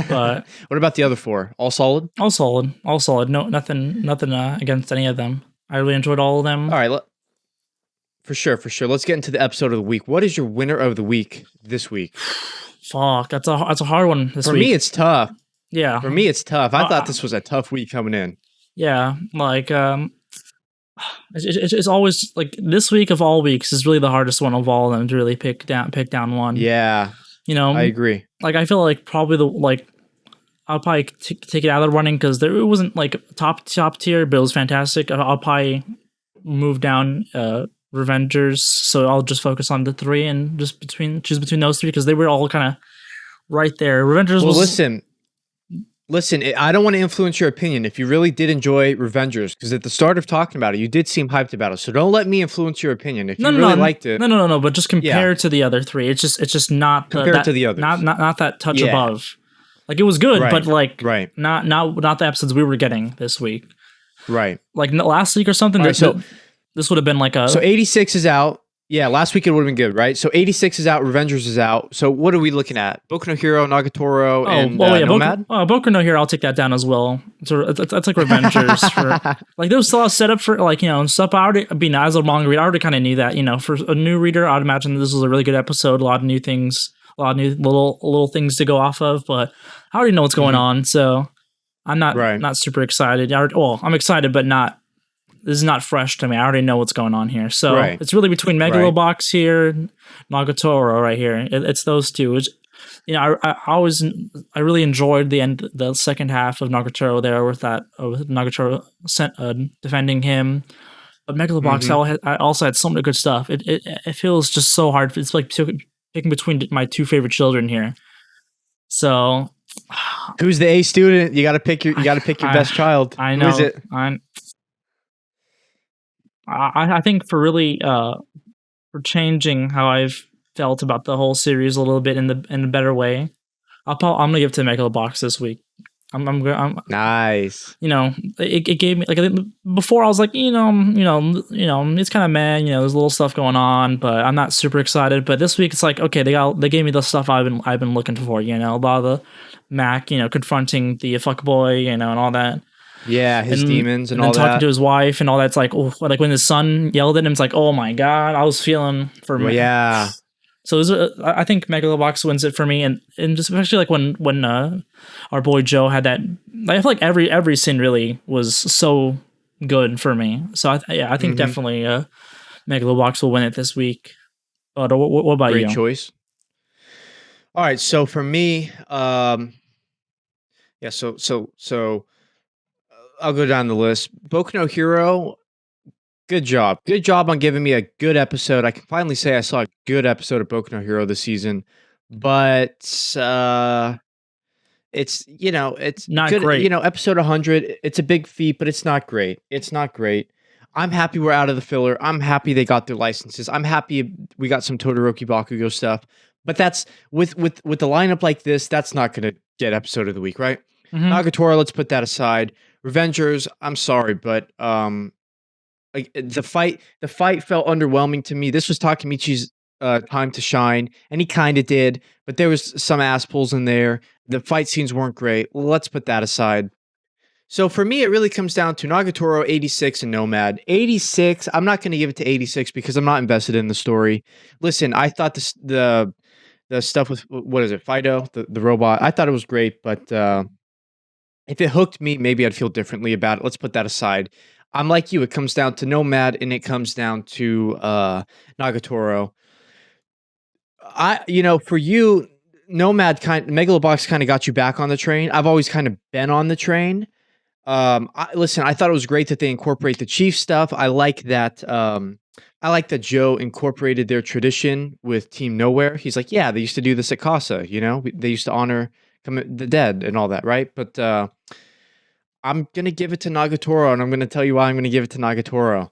But What about the other 4? All solid? all solid, all solid. No, nothing against any of them. I really enjoyed all of them. All right, for sure, for sure. Let's get into the episode of the week. What is your winner of the week this week? Fuck, that's a hard one this For week. me, it's tough. Yeah, For me, it's tough. I thought uh, this was a tough week coming in. yeah. Like it's always like this week of all weeks is really the hardest one of all of them to really pick down one. Yeah, You know, I agree. like I feel like probably I'll probably take it out of the running because it wasn't like top tier, but it was fantastic. I'll probably move down Revengers, so I'll just focus on the 3 and just choose between those 3 because they were all kind of right there. Revengers Well, was listen. I don't want to influence your opinion. If you really did enjoy Revengers, because at the start of talking about it, you did seem hyped about it. So don't let me influence your opinion. If you really liked it, no. But just compared to the other 3, it's just not compared to the others, not that touch above. Like it was good, but like not the episodes we were getting this week. Right. Like last week or something. This would have been like a. So 86 is out. Yeah, last week it would have been good, right? So 86 is out, Revengers is out. So what are we looking at? Boku no Hero, Nagatoro, and Nomad? Boku no Hero, I'll take that down as well. So that's like Revengers. For like there was still a setup for like, stuff I already, as a manga reader, I already kind of knew that, for a new reader, I'd imagine this was a really good episode, a lot of new things, a lot of new little things to go off of, but I already know what's going on, so I'm not super excited. I'm excited, but this is not fresh to me. I already know what's going on here. So it's really between Megalo Box here, Nagatoro right here. It's those two. Which, I really enjoyed the second half of Nagatoro there with Nagatoro defending him. But Megalo Box I also had so much good stuff. It feels just so hard. It's like picking between my 2 favorite children here. So who's the A student? You got to pick your best child. I know. Who is it? I think for really for changing how I've felt about the whole series a little bit in a better way, I'm gonna give it to Megalo Box this week. I'm nice. It gave me like before I was like it's kind of mad. There's a little stuff going on, but I'm not super excited. But this week it's like okay, they gave me the stuff I've been looking for. A lot of the Mac confronting the fuckboy and all that. Yeah, his demons and all that. Talking to his wife and all that. It's like, like when his son yelled at him, it's like, oh my God, I was feeling for me. Yeah. So I think Megalo Box wins it for me. And just especially like when our boy Joe had that, I feel like every scene really was so good for me. So I think definitely Megalo Box will win it this week. But what about you? Great choice. All right. So for me, so I'll go down the list. Boku no Hero, good job. Good job on giving me a good episode. I can finally say I saw a good episode of Boku no Hero this season. But it's not good, great. Episode 100, it's a big feat, but it's not great. It's not great. I'm happy we're out of the filler. I'm happy they got their licenses. I'm happy we got some Todoroki Bakugo stuff. But that's with the lineup like this, that's not going to get episode of the week, right? Nagatoro, let's put that aside. Revengers, I'm sorry, but the fight felt underwhelming to me. This was Takemichi's time to shine, and he kind of did, but there was some ass pulls in there. The fight scenes weren't great. Let's put that aside. So for me, it really comes down to Nagatoro, 86, and Nomad. 86, I'm not going to give it to 86 because I'm not invested in the story. Listen, I thought the stuff with, what is it, Fido, the robot, I thought it was great, but if it hooked me, maybe I'd feel differently about it. Let's put that aside. I'm like you. It comes down to Nomad, and it comes down to Nagatoro. For you, Nomad Megalo Box kind of got you back on the train. I've always kind of been on the train. Listen, I thought it was great that they incorporate the chief stuff. I like that. I like that Joe incorporated their tradition with Team Nowhere. He's like, yeah, they used to do this at Casa. They used to honor the dead and all that, right? But I'm gonna give it to Nagatoro, and I'm gonna tell you why I'm gonna give it to Nagatoro.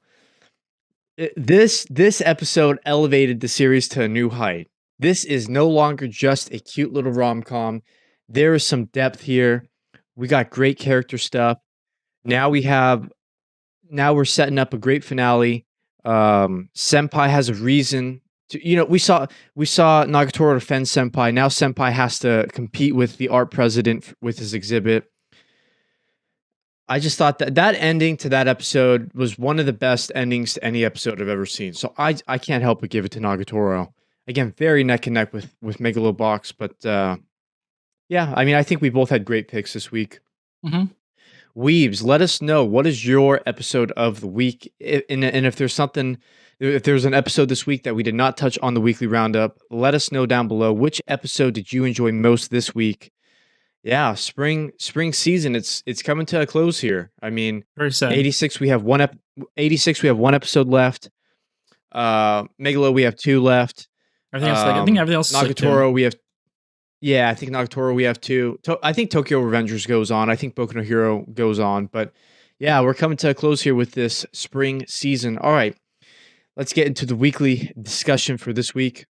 This episode elevated the series to a new height. This is no longer just a cute little rom-com. There is some depth here. We got great character stuff. Now we're setting up a great finale. Senpai has a reason to, we saw Nagatoro defend Senpai. Now Senpai has to compete with the art president with his exhibit. I just thought that ending to that episode was one of the best endings to any episode I've ever seen. So I can't help but give it to Nagatoro. Again, very neck and neck with Megalo Box, but yeah, I mean, I think we both had great picks this week. Weebs, let us know, what is your episode of the week, and if there's an episode this week that we did not touch on the weekly roundup, let us know down below. Which episode did you enjoy most this week? Yeah, spring season, it's coming to a close here. I mean, very sad. 86, we have one episode left. Megalo, we have 2 left. Everything else, like I think everything else is like 2. Nagatoro, we have yeah, I think Nagatoro we have 2. I think Tokyo Revengers goes on. I think Boku no Hero goes on, but yeah, we're coming to a close here with this spring season. All right, let's get into the weekly discussion for this week.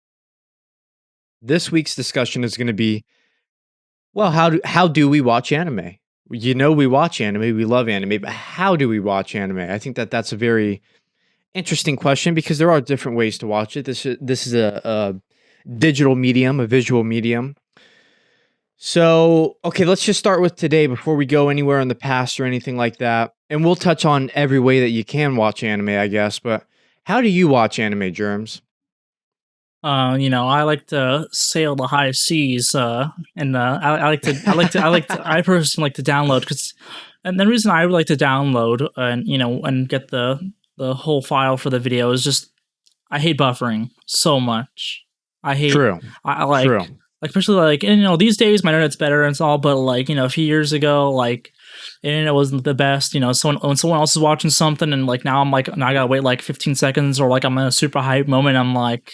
This week's discussion is going to be, well, how do we watch anime? You know, we watch anime, we love anime, but how do we watch anime? I think that's a very interesting question because there are different ways to watch it. This is a digital medium, a visual medium. So, okay, let's just start with today before we go anywhere in the past or anything like that. And we'll touch on every way that you can watch anime, I guess. But how do you watch anime, Germs? I like to sail the high seas, and I personally like to download and the reason I like to download and get the whole file for the video is just I hate buffering so much. I hate. True. I like, True. like especially like these days my internet's better and it's all, but like a few years ago like internet wasn't the best. When someone else is watching something and like now I gotta wait like 15 seconds or like I'm in a super hype moment. I'm like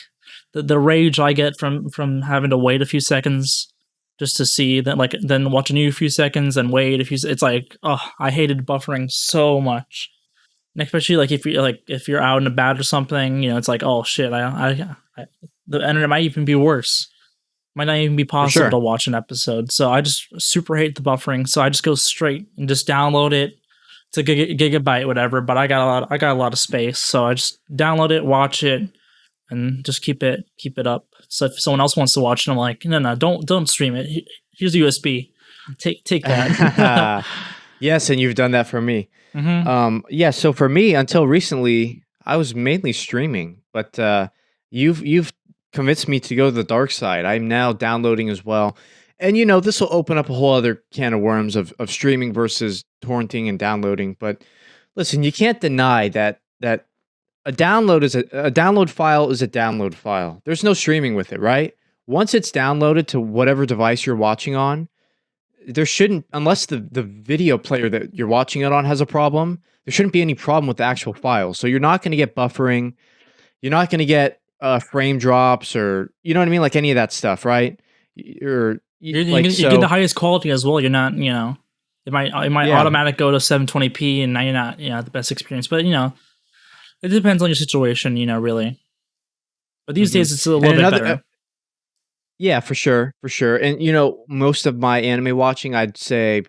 the rage I get from having to wait a few seconds just to see that, like then watch a new few seconds and wait a few. It's like, oh, I hated buffering so much. And especially like if you're out and about or something, it's like, oh shit, the internet might even be worse. Might not even be possible to watch an episode. So I just super hate the buffering. So I just go straight and just download it. It's a gigabyte, whatever. But I got a lot of space, so I just download it, watch it, and just keep it up. So if someone else wants to watch it, I'm like, no, don't stream it. Here's a USB. Take that. Yes, and you've done that for me. Mm-hmm. Yeah. So for me, until recently, I was mainly streaming, but you've convinced me to go to the dark side. I'm now downloading as well. And this will open up a whole other can of worms of streaming versus torrenting and downloading. But listen, you can't deny that a download file is a download file. There's no streaming with it, right? Once it's downloaded to whatever device you're watching on, there shouldn't, unless the video player that you're watching it on has a problem, there shouldn't be any problem with the actual file. So you're not going to get buffering. You're not going to get frame drops or you know what I mean, like any of that stuff, right? You get the highest quality as well. You're not, it might automatic go to 720p, and now you're not, the best experience. But it depends on your situation, really. But these days it's a little bit better. Yeah, for sure, And most of my anime watching, I'd say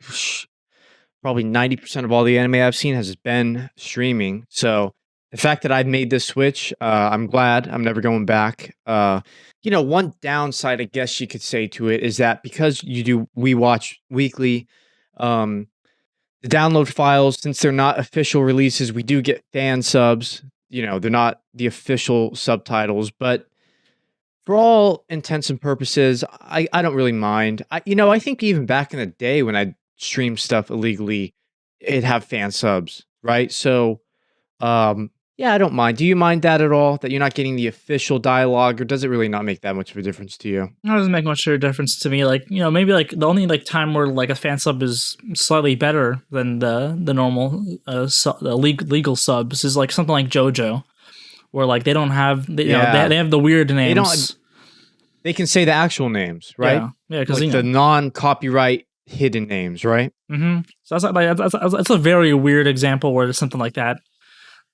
probably 90% of all the anime I've seen has been streaming. So the fact that I've made this switch, I'm glad. I'm never going back. One downside, I guess you could say to it, is that because we watch weekly, the download files, since they're not official releases, we do get fan subs. They're not the official subtitles, but for all intents and purposes, I don't really mind. I think even back in the day when I streamed stuff illegally, it'd have fan subs, right? So, yeah, I don't mind. Do you mind that at all? That you're not getting the official dialogue, or does it really not make that much of a difference to you? It doesn't make much of a difference to me. Like, maybe like the only like time where like a fan sub is slightly better than the normal the legal subs is like something like JoJo, where like they don't have they have the weird names. They can say the actual names, right? Yeah, because like the non-copyright hidden names, right? Mm-hmm. So that's a very weird example where there's something like that.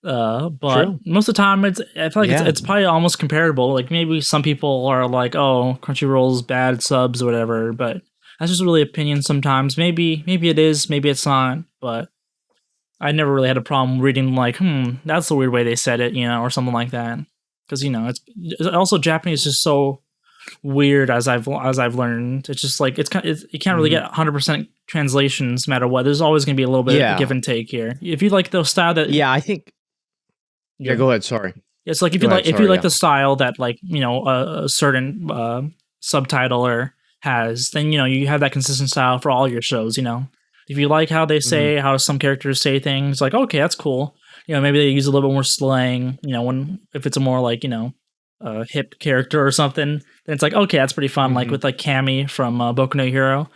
But True. Most of the time, I feel like it's probably almost comparable. Like maybe some people are like, "Oh, Crunchyroll's bad subs or whatever," but that's just really opinion. Sometimes maybe it is, maybe it's not. But I never really had a problem reading like, that's the weird way they said it, or something like that. Because it's also Japanese is just so weird as I've learned. It's just like you can't really get 100% translations no matter what. There's always going to be a little bit of give and take here. If you like the style that I think. Yeah, go ahead. Sorry. It's like if you like the style that like a certain subtitler has, then you have that consistent style for all your shows. If you like how they say how some characters say things, like okay, that's cool. Maybe they use a little bit more slang. If it's a more like hip character or something, then it's like okay, that's pretty fun. Like with like Cammy from Boku No Hero,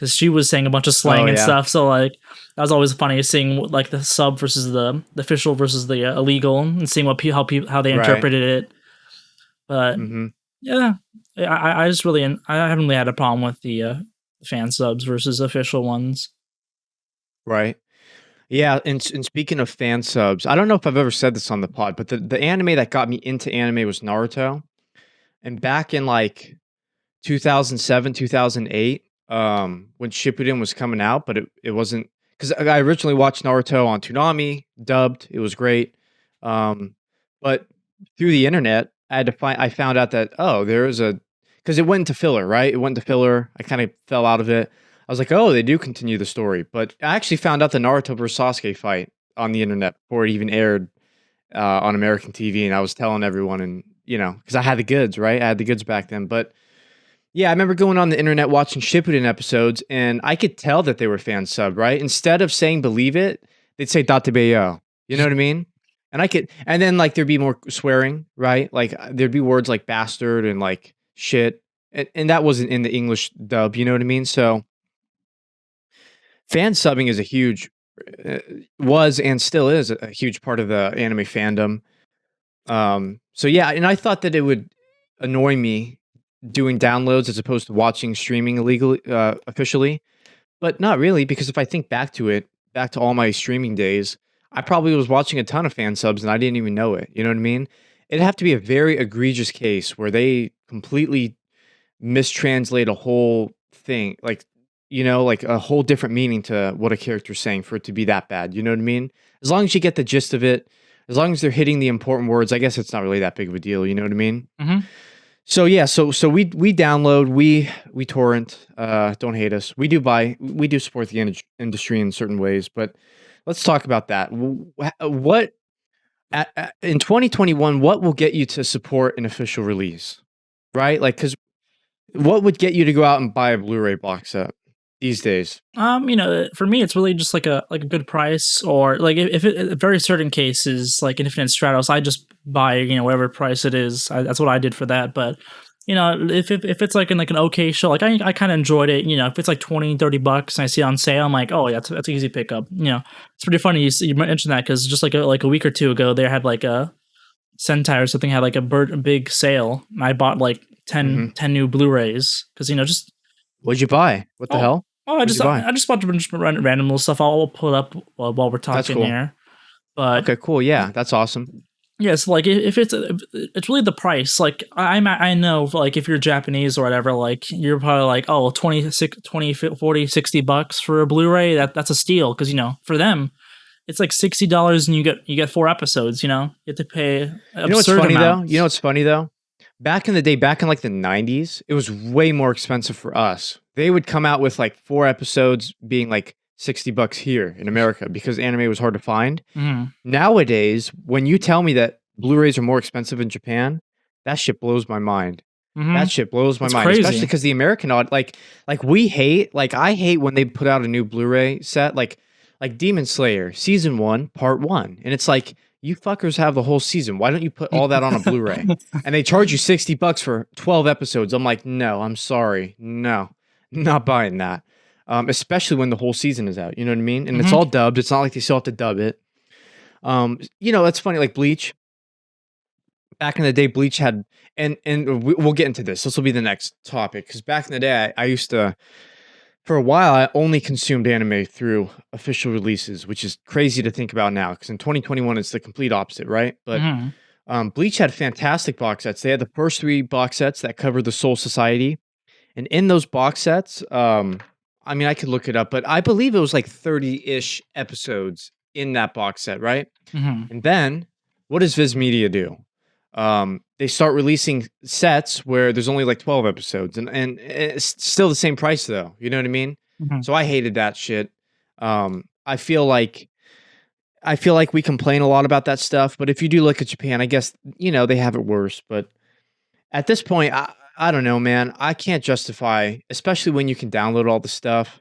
because she was saying a bunch of Oh slang and yeah. stuff. So like that was always funny seeing like the sub versus the official versus the illegal, and seeing how they Right. interpreted it. But Mm-hmm. yeah, I just really I haven't really had a problem with the fan subs versus official ones. Right. Yeah, and speaking of fan subs, I don't know if I've ever said this on the pod, but the anime that got me into anime was Naruto. And back in like 2007, 2008, when Shippuden was coming out, but it wasn't because I originally watched Naruto on Toonami, dubbed. It was great. But through the internet, I found out that, oh, there is a because it went into filler, right? It went into filler. I kind of fell out of it. I was like, oh, they do continue the story. But I actually found out the Naruto versus Sasuke fight on the internet before it even aired on American TV, and I was telling everyone, and because I had the goods, right? I had the goods back then. But yeah, I remember going on the internet watching Shippuden episodes, and I could tell that they were fan sub, right? Instead of saying "believe it," they'd say "datebeyo." You know what I mean? And then like there'd be more swearing, right? Like there'd be words like bastard and like shit, and that wasn't in the English dub. You know what I mean? So fan subbing is a huge, uh, was and still is a huge part of the anime fandom. So yeah, and I thought that it would annoy me doing downloads as opposed to watching streaming illegally, officially, but not really, because if I think back to it, back to all my streaming days, I probably was watching a ton of fan subs and I didn't even know it. You know what I mean? It'd have to be a very egregious case where they completely mistranslate a whole thing, like like a whole different meaning to what a character's saying for it to be that bad. You know what I mean? As long as you get the gist of it, as long as they're hitting the important words, I guess it's not really that big of a deal. You know what I mean? Hmm. So yeah, so we download, we torrent. Don't hate us. We do support the industry in certain ways, but let's talk about that. What in 2021? What will get you to support an official release? Right, like because what would get you to go out and buy a Blu-ray box set these days? For me, it's really just like a good price, or like if it very certain cases, like Infinite Stratos, I just buy whatever price it is. That's what I did for that. But if it's like in like an okay show, like I kind of enjoyed it. If it's like 20-30 bucks and I see it on sale, I'm like, oh yeah, that's an easy pickup. It's pretty funny you mentioned that, because just like a week or two ago, they had like a Sentai or something had like a big sale. And I bought like 10, Mhm. 10 new Blu-rays because just What'd you buy? What the oh hell? oh, What'd you buy? I just bought just random little stuff. I'll pull it up while we're That's talking cool. here. But Okay, cool. Yeah, that's awesome. yes, like if it's really the price. Like I know, like if you're Japanese or whatever, like you're probably like, oh, 20, 40, 60 bucks for a Blu-ray. That's a steal, because for them it's like $60 and you get 4 episodes. You have to pay absurd You know amounts. what's funny though? Back in the day, back in like the 90s, it was way more expensive for us. They would come out with like 4 episodes being like $60 here in America because anime was hard to find. Hmm. Nowadays, when you tell me that Blu-rays are more expensive in Japan, that shit blows my mind. Hmm. That shit blows my It's mind, especially crazy. because the American like we hate, like I hate when they put out a new Blu-ray set, like Demon Slayer season 1, part 1, and it's like, you fuckers have the whole season. Why don't you put all that on a Blu-ray? And they charge you $60 for 12 episodes. I'm like, no, I'm sorry, no, not buying that. Especially when the whole season is out. You know what I mean? And it's Hmm. all dubbed. It's not like they still have to dub it. That's funny. Like Bleach, back in the day, Bleach had, and we'll get into this. This will be the next topic, because back in the day, I used to, for a while, I only consumed anime through official releases, which is crazy to think about now. Because in 2021, it's the complete opposite, right? But Hmm. Bleach had fantastic box sets. They had the first 3 box sets that covered the Soul Society, and in those box sets, I mean, I could look it up, but I believe it was like 30-ish episodes in that box set, right? Hmm. And then what does Viz Media do? They start releasing sets where there's only like 12 episodes, and it's still the same price though. You know what I mean? Hmm. So I hated that shit. I feel like we complain a lot about that stuff, but if you do look at Japan, I guess they have it worse. But at this point, I don't know, man. I can't justify, especially when you can download all the stuff.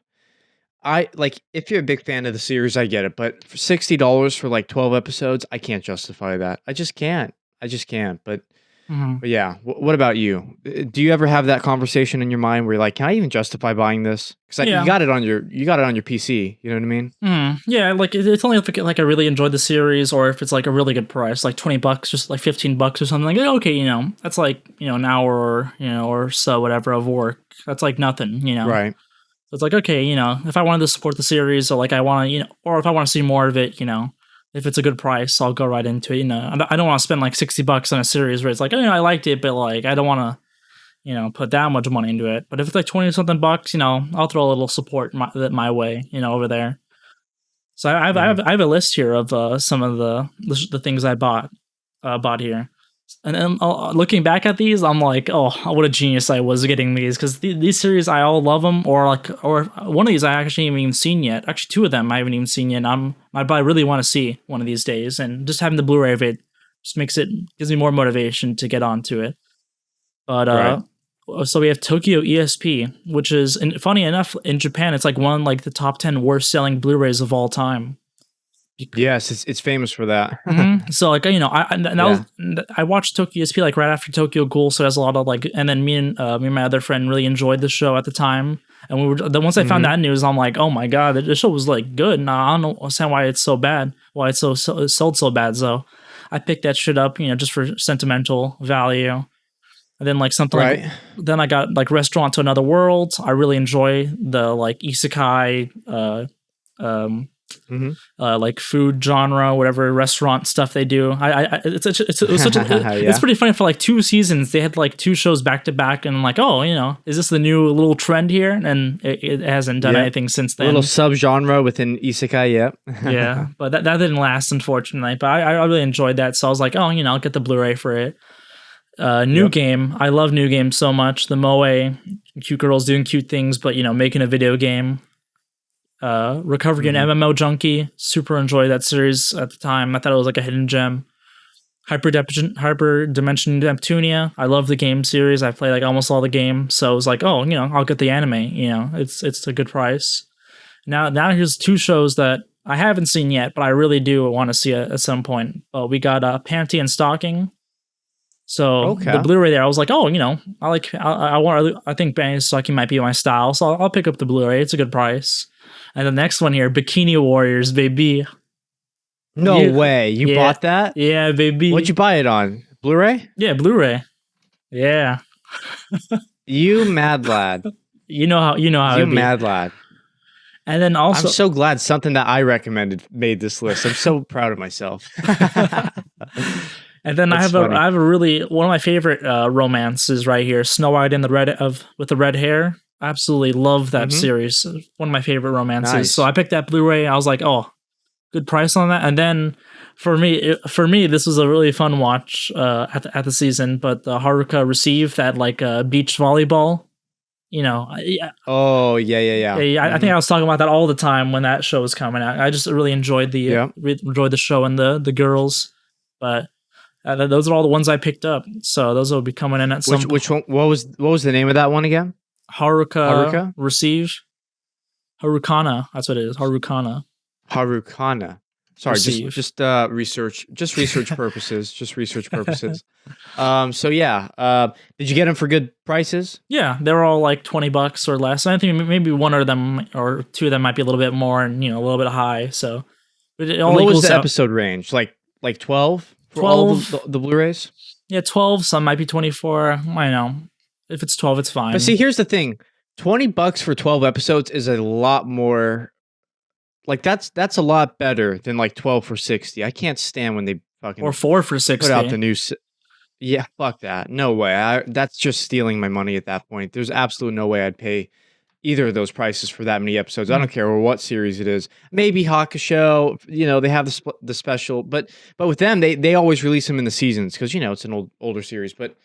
I like, if you're a big fan of the series, I get it, but for $60 for like 12 episodes, I can't justify that. I just can't. I just can't. But Mhm. But yeah, what about you? Do you ever have that conversation in your mind where you're like, can I even justify buying this? Because you Yeah. got it on your PC. You know what I mean? Yeah, like it's only if like I really enjoyed the series, or if it's like a really good price, like $20, just like $15 or something. Like okay, that's like an hour or so whatever of work. That's like nothing. Right. So it's like okay, if I wanted to support the series, or like I want to, or if I want to see more of it, if it's a good price, I'll go right into it. I don't want to spend like $60 on a series where it's like I liked it, but like I don't want to put that much money into it. But if it's like 20 something bucks, I'll throw a little support my way, over there. So Mhm. I have a list here of some of the things I bought here. And then looking back at these, I'm like, oh, what a genius I was getting these, because these series I all love them, or one of these I actually haven't even seen yet. Actually, two of them I haven't even seen yet. I really want to see one of these days, and just having the Blu-ray of it just gives me more motivation to get onto it. But Right. so we have Tokyo ESP, which is, and funny enough, in Japan it's like one like the top 10 worst selling Blu-rays of all time. Yes, it's famous for that. So like Yeah. I watched Tokyo ESP like right after Tokyo Ghoul, so it has a lot of like, and then me and my other friend really enjoyed the show at the time, and then once I found Mhm. that news, I'm like, oh my god, the show was like good, and I don't understand why it's so bad, why it's it sold so bad. So I picked that shit up, just for sentimental value. And then like something like, Right. then I got like Restaurant to Another World. I really enjoy the like isekai um Mhm. like food genre, whatever restaurant stuff they do. It was such it's Yeah. pretty funny. For like 2 seasons they had like two shows back to back, and I'm like, oh, is this the new little trend here? And it hasn't done Yep. anything since A little then. subgenre within isekai, yep. Yeah, but that didn't last, unfortunately. But I really enjoyed that, so I was like, oh, I'll get the Blu-ray for it. New Yep. Game. I love New Game so much. The moe, cute girls doing cute things, but making a video game. Recovery and Mhm. MMO Junkie. Super enjoyed that series at the time. I thought it was like a hidden gem. Hyperdimension Neptunia. I love the game series. I play like almost all the games, so it was like, oh, I'll get the anime. It's a good price. Now here's two shows that I haven't seen yet, but I really do want to see at some point. We got Panty and Stocking. So the Okay. Blu-ray there, I was like, oh, I think Panty Stocking might be my style, so I'll pick up the Blu-ray. It's a good price. And the next one here, Bikini Warriors, baby. No way. You Yeah, bought that? yeah, baby. What'd you buy it on? Blu-ray? Yeah, Blu-ray. Yeah. You mad lad. You know how You it be. mad lad. And then also, I'm so glad something that I recommended made this list. I'm so proud of myself. and then I That's have funny. a really, one of my favorite romances right here, Snow White and with the red hair. I absolutely love that Mhm. series. One of my favorite romances. Nice. So I picked that Blu-ray. I was like, oh, good price on that. And then for me, this was a really fun watch at the season. But Haruka Receive, that like beach volleyball. Oh, yeah. I think I was talking about that all the time when that show was coming out. I just really enjoyed Yeah. enjoyed the show and the girls. But those are all the ones I picked up. So those will be coming in at some. Which one? What was the name of that one again? Haruka Receive. Harukana. That's what it is. Harukana. Harukana. Sorry, Receive. just research purposes. Just research purposes. So yeah. Did you get them for good prices? Yeah, they're all like $20 or less. I think maybe one of them or two of them might be a little bit more, and a little bit high. So, but it all What was equals the out. episode range? Like 12 for all of the Blu-rays? Yeah, 12. Some might be 24. I know. If it's 12, it's fine. But see, here's the thing: $20 for 12 episodes is a lot more. Like that's a lot better than like 12 for 60. I can't stand when they fucking or 4 for 60. put out the new. Yeah, fuck that. No way. That's just stealing my money at that point. There's absolutely no way I'd pay either of those prices for that many episodes. I don't care what series it is. Maybe Hakusho, they have the special, but with them, they always release them in the seasons because it's an older series. But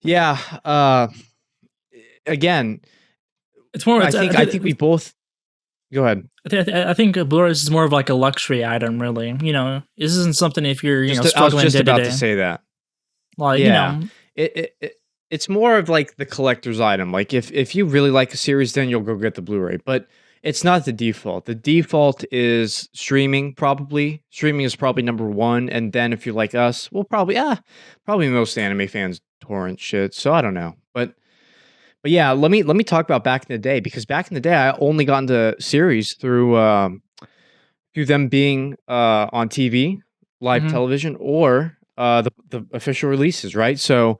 yeah, again, It's more. I think we both. Go ahead. I think Blu-ray is more of like a luxury item, really. This isn't something if you're I was struggling just day to about day. to say that. Like Yeah. It's more of like the collector's item. Like if you really like a series, then you'll go get the Blu-ray. But It's not the default. The default is streaming, probably. Streaming is probably number 1, and then if you're like us, well, probably most anime fans torrent shit, so I don't know. But yeah, let me talk about back in the day, because back in the day, I only got into series through them being, on TV, live Mhm. television, or, the official releases, right? So,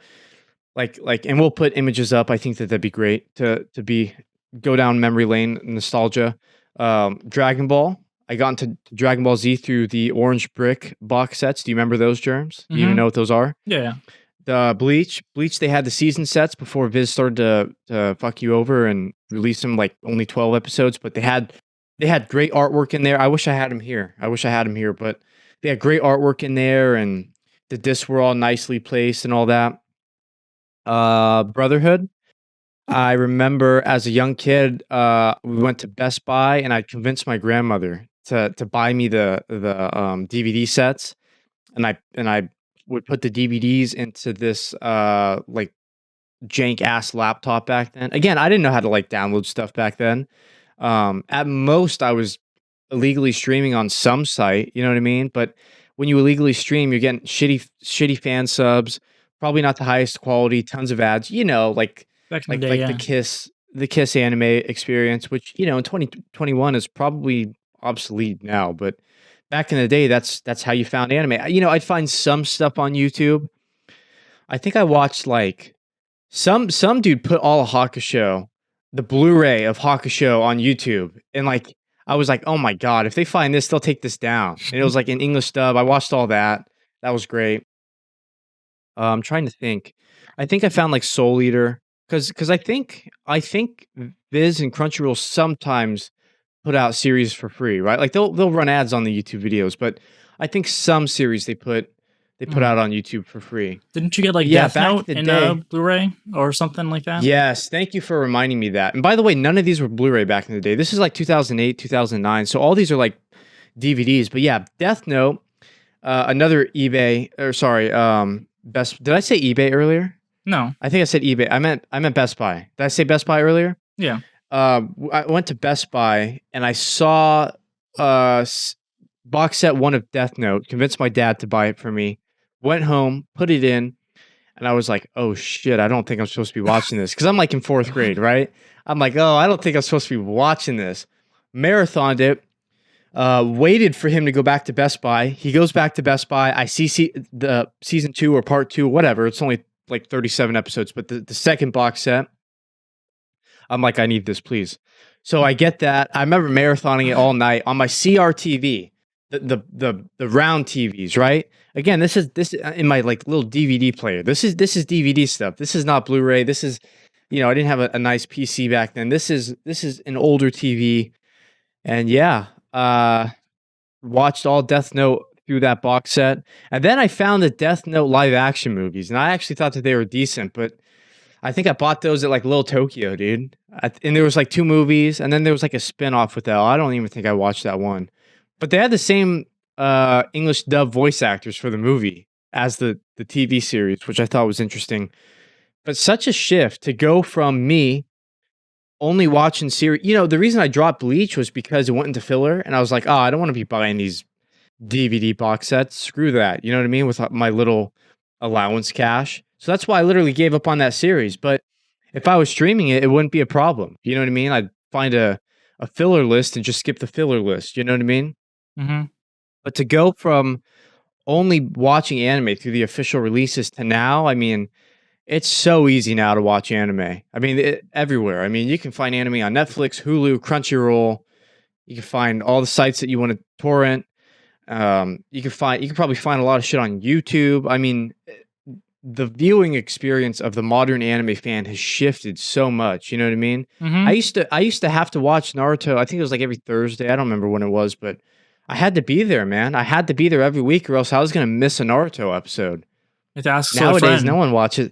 and we'll put images up. I think that that'd be great to be go down memory lane, nostalgia. Dragon Ball. I got into Dragon Ball Z through the orange brick box sets. Do you remember those, Germs? Do you even Mhm. know what those are? Yeah, yeah. The Bleach, they had the season sets before Viz started to fuck you over and release them like only 12 episodes, but they had great artwork in there. I wish I had them here. But they had great artwork in there, and the discs were all nicely placed and all that. Brotherhood. I remember as a young kid, we went to Best Buy, and I convinced my grandmother to buy me the DVD sets, and I would put the DVDs into this, like, jank ass laptop back then. Again, I didn't know how to, like, download stuff back then. At most, I was illegally streaming on some site, you know what I mean? But when you illegally stream, you're getting shitty fan subs, probably not the highest quality, tons of ads, like Back in the like day, like the yeah. Kiss anime experience, which, in 2021 is probably obsolete now, but back in the day, that's how you found anime. I'd find some stuff on YouTube. I think I watched, like, some dude put all of Hakusho, the Blu-ray of Hakusho on YouTube, and, like, I was like, "Oh my god, if they find this, they'll take this down." And it was, like, an English dub. I watched all that. That was great. I'm trying to think. I think I found, like, Soul Eater, because I think Viz and Crunchyroll sometimes put out series for free, right? Like, they'll run ads on the YouTube videos, but I think some series they put Mhm. out on YouTube for free. Didn't you get But like yeah, Death back in Note the in a day. Blu-ray or something like that? Yes, thank you for reminding me that. And by the way, none of these were Blu-ray back in the day. This is like 2008, 2009. So all these are like DVDs. But yeah, Death Note, another eBay, or sorry, Best. Did I say eBay earlier? No. I think I said eBay. I meant Best Buy. Did I say Best Buy earlier? Yeah. I went to Best Buy and I saw uh s- box set 1 of Death Note. Convinced my dad to buy it for me. Went home, put it in, and I was like, "Oh shit, I don't think I'm supposed to be watching this." Because I'm like in 4th grade, right? I'm like, "Oh, I don't think I'm supposed to be watching this." Marathoned it. Waited for him to go back to Best Buy. He goes back to Best Buy. I see the season 2 or part 2, whatever. It's only like 37 episodes, but the second box set. I'm like, I need this, please. So I get that. I remember marathoning it all night on my CRTV, the round TVs, right? Again, this is in my like little DVD player. This is DVD stuff. This is not Blu-ray. This is, I didn't have a nice PC back then. This is an older TV, and yeah, watched all Death Note through that box set, and then I found the Death Note live action movies, and I actually thought that they were decent, but I think I bought those at like Little Tokyo, dude. And there was like 2 movies, and then there was like a spin-off with L. I don't even think I watched that one. But they had the same English dub voice actors for the movie as the TV series, which I thought was interesting. But such a shift to go from me only watching series. The reason I dropped Bleach was because it went into filler, and I was like, oh, I don't want to be buying these DVD box sets. Screw that. You know what I mean? With my little allowance cash. So that's why I literally gave up on that series. But if I was streaming it, it wouldn't be a problem. You know what I mean? I'd find a filler list and just skip the filler list. You know what I mean? Mhm. But to go from only watching anime through the official releases to now, I mean, it's so easy now to watch anime. I mean, everywhere. I mean, you can find anime on Netflix, Hulu, Crunchyroll. You can find all the sites that you want to torrent. You can probably find a lot of shit on YouTube. I mean, the viewing experience of the modern anime fan has shifted so much. You know what I mean? I Mhm. used to I used to have to watch Naruto. I think it was like every Thursday. I don't remember when it was, but I had to be there, man. I had to be there every week, or else I was gonna miss a Naruto episode. It asks a Nowadays, no friend. one watches.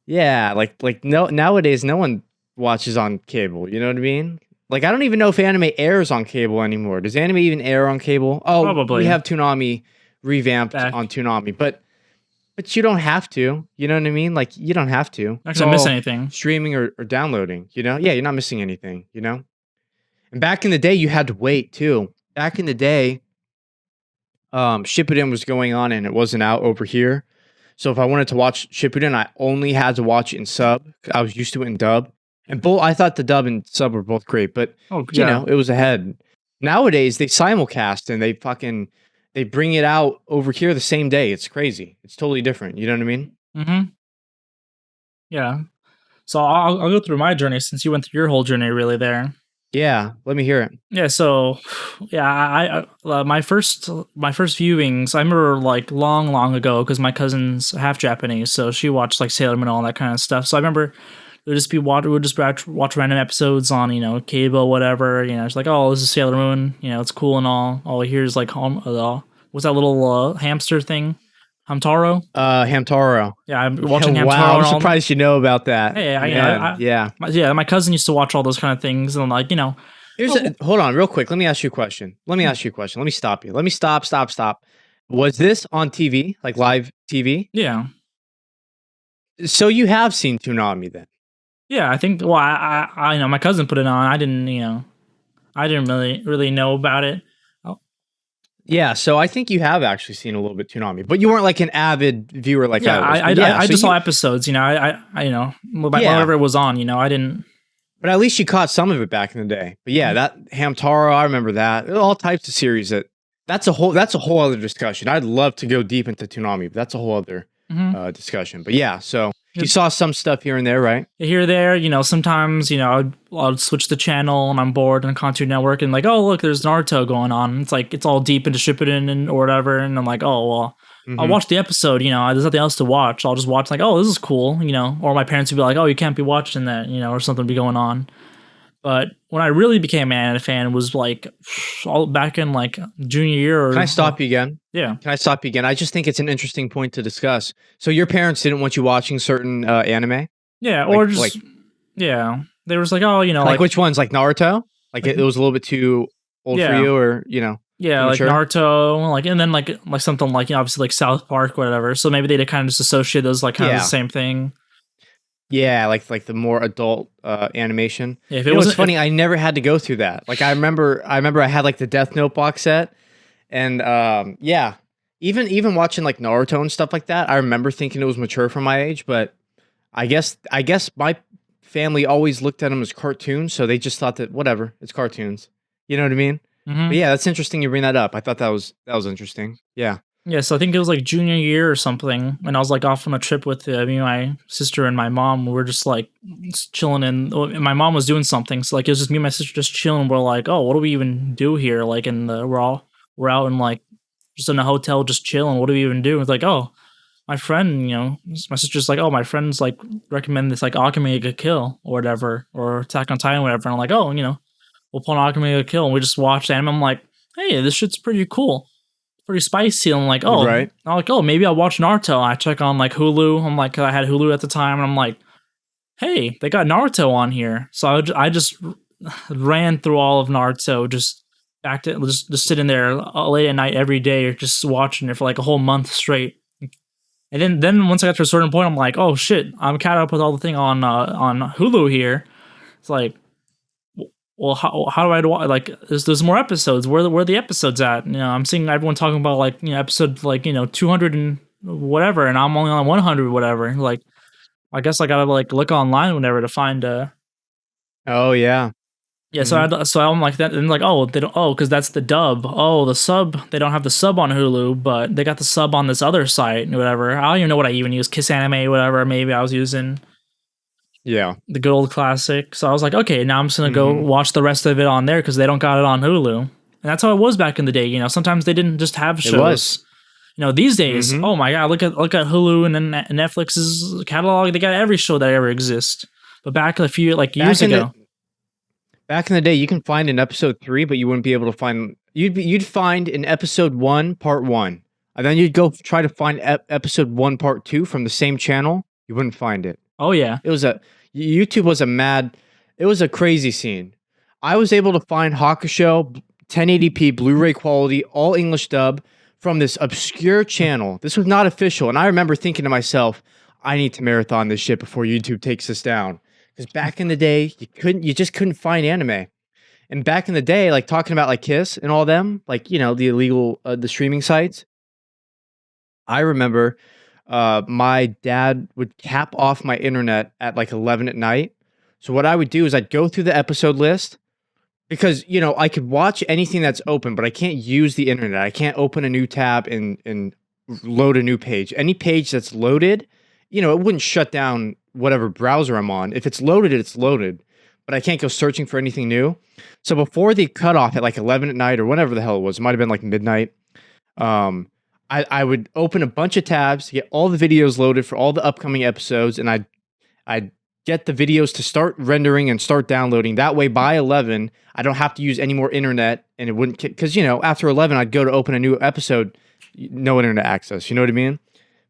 Yeah, like no nowadays, no one watches on cable. You know what I mean? Like, I don't even know if anime airs on cable anymore. Does anime even air on cable? Oh, we Probably have Toonami revamped on back. Toonami, but you don't have to. You know what I mean? Like, you don't have to. Not It's gonna miss all anything. streaming or downloading. Yeah, you're not missing anything. And back in the day, you had to wait too. Back in the day, Shippuden was going on and it wasn't out over here. So if I wanted to watch Shippuden, I only had to watch it in sub. I was used to it in dub. And both, I thought the dub and sub were both great, but Oh you yeah. know, it was ahead. Nowadays, they simulcast and they bring it out over here the same day. It's crazy. It's totally different. You know what I mean? Mm-hmm. Yeah. So I'll go through my journey since you went through your whole journey really there. Yeah, let me hear it. Yeah, so yeah, my first viewings, I remember like long ago because my cousin's half Japanese, so she watched like Sailor Moon and all that kind of stuff. So I remember it would just be watch random episodes on cable, whatever. It's like, oh, this is Sailor Moon, it's cool and all. All here's like what's that little hamster thing, Hamtaro? Hamtaro. Yeah, I'm watching Hamtaro. Wow, I'm surprised you know about that. Hey, yeah. My cousin used to watch all those kind of things, and like Hold on, real quick. Let me ask you a question. Let me stop you. Let me stop. Was this on TV, like live TV? Yeah. So you have seen Toonami then? Yeah, I think. Well, I know my cousin put it on. I didn't, I didn't really know about it. Oh. Yeah, so I think you have actually seen a little bit Toonami, but you weren't like an avid viewer like I was. I just saw episodes. Whatever it was on. I didn't. But at least you caught some of it back in the day. But yeah, that Hamtaro, I remember that. All types of series that's a whole other discussion. I'd love to go deep into Toonami, but that's a whole other discussion. But yeah, so you saw some stuff here and there, right? Here or there, sometimes, I'll switch the channel and I'm bored on Cartoon Network and like, oh, look, there's Naruto going on. It's like, it's all deep into Shippuden or whatever. And I'm like, oh, well, I'll watch the episode, there's nothing else to watch. I'll just watch like, oh, this is cool, or my parents would be like, oh, you can't be watching that, or something would be going on. But when I really became an anime fan was like all back in like junior year. Can I stop you again? Yeah. Can I stop you again? I just think it's an interesting point to discuss. So your parents didn't want you watching certain anime? Yeah, or just yeah. They was like, oh, like which ones? Like Naruto? Like it was a little bit too old for you, or Yeah, like Naruto, like, and then like something like obviously like South Park, whatever. So maybe they kind of just associate those like kind of the same thing. Yeah, like the more adult animation. Yeah, if it was funny, I never had to go through that. Like I remember I had like the Death Note box set, and yeah, even watching like Naruto and stuff like that, I remember thinking it was mature for my age. But I guess my family always looked at them as cartoons, so they just thought that whatever, it's cartoons. You know what I mean? Mm-hmm. But yeah, that's interesting you bring that up. I thought that was interesting. Yeah. Yeah, so I think it was like junior year or something, and I was like off on a trip with me, my sister, and my mom. We were just like chilling, and my mom was doing something. So like it was just me and my sister just chilling. We're like, oh, what do we even do here? Like, we're out in like just in a hotel, just chilling. What do we even do? It's like, oh, my friend, my sister's like, oh, my friend's like recommend this like Akame ga Kill or whatever, or Attack on Titan, whatever. And I'm like, oh, we'll pull on Akame ga Kill, and we just watched anime. I'm like, hey, this shit's pretty cool. Pretty spicy. I'm like, oh, right. I'm like, oh, maybe I'll watch Naruto. I check on like Hulu. I'm like, 'cause I had Hulu at the time, and I'm like, hey, they got Naruto on here. So I just ran through all of Naruto, just just sitting there late at night every day, just watching it for like a whole month straight. And then once I got to a certain point, I'm like, oh shit, I'm caught up with all the thing on Hulu here. It's like, well, how do I like? There's more episodes. Where are the episodes at? I'm seeing everyone talking about like episode like 200 and whatever, and I'm only on 100 whatever. Like, I guess I gotta like look online whenever to find. Oh yeah. Yeah. Mm-hmm. So I'm like that, and like they don't because that's the dub. Oh, the sub. They don't have the sub on Hulu, but they got the sub on this other site, whatever. I don't even know what I even use. Kiss Anime, whatever. Maybe I was using. Yeah, the good old classic. So I was like, okay, now I'm just gonna go watch the rest of it on there because they don't got it on Hulu, and that's how it was back in the day. Sometimes they didn't just have shows. It was. These days, oh my god, look at Hulu and then Netflix's catalog. They got every show that ever exists. But back a few years ago, back in the day, you can find an episode 3, but you wouldn't be able to find. You'd find an episode 1, part 1, and then you'd go try to find episode 1, part 2 from the same channel. You wouldn't find it. Oh yeah, YouTube was it was a crazy scene. I was able to find Hakusho 1080p Blu-ray quality, all English dub from this obscure channel. This was not official. And I remember thinking to myself, I need to marathon this shit before YouTube takes us down. Because back in the day, you just couldn't find anime. And back in the day, like talking about like Kiss and all them, like the illegal the streaming sites. I remember my dad would cap off my internet at like 11 at night. So what I would do is I'd go through the episode list because I could watch anything that's open, but I can't use the internet. I can't open a new tab and load a new page. Any page that's loaded, it wouldn't shut down whatever browser I'm on. If it's loaded, it's loaded. But I can't go searching for anything new. So before the cutoff at like 11 at night or whatever the hell it was, it might have been like midnight. I would open a bunch of tabs to get all the videos loaded for all the upcoming episodes, and I'd get the videos to start rendering and start downloading. That way, by 11, I don't have to use any more internet, and it wouldn't because after 11, I'd go to open a new episode, no internet access. You know what I mean?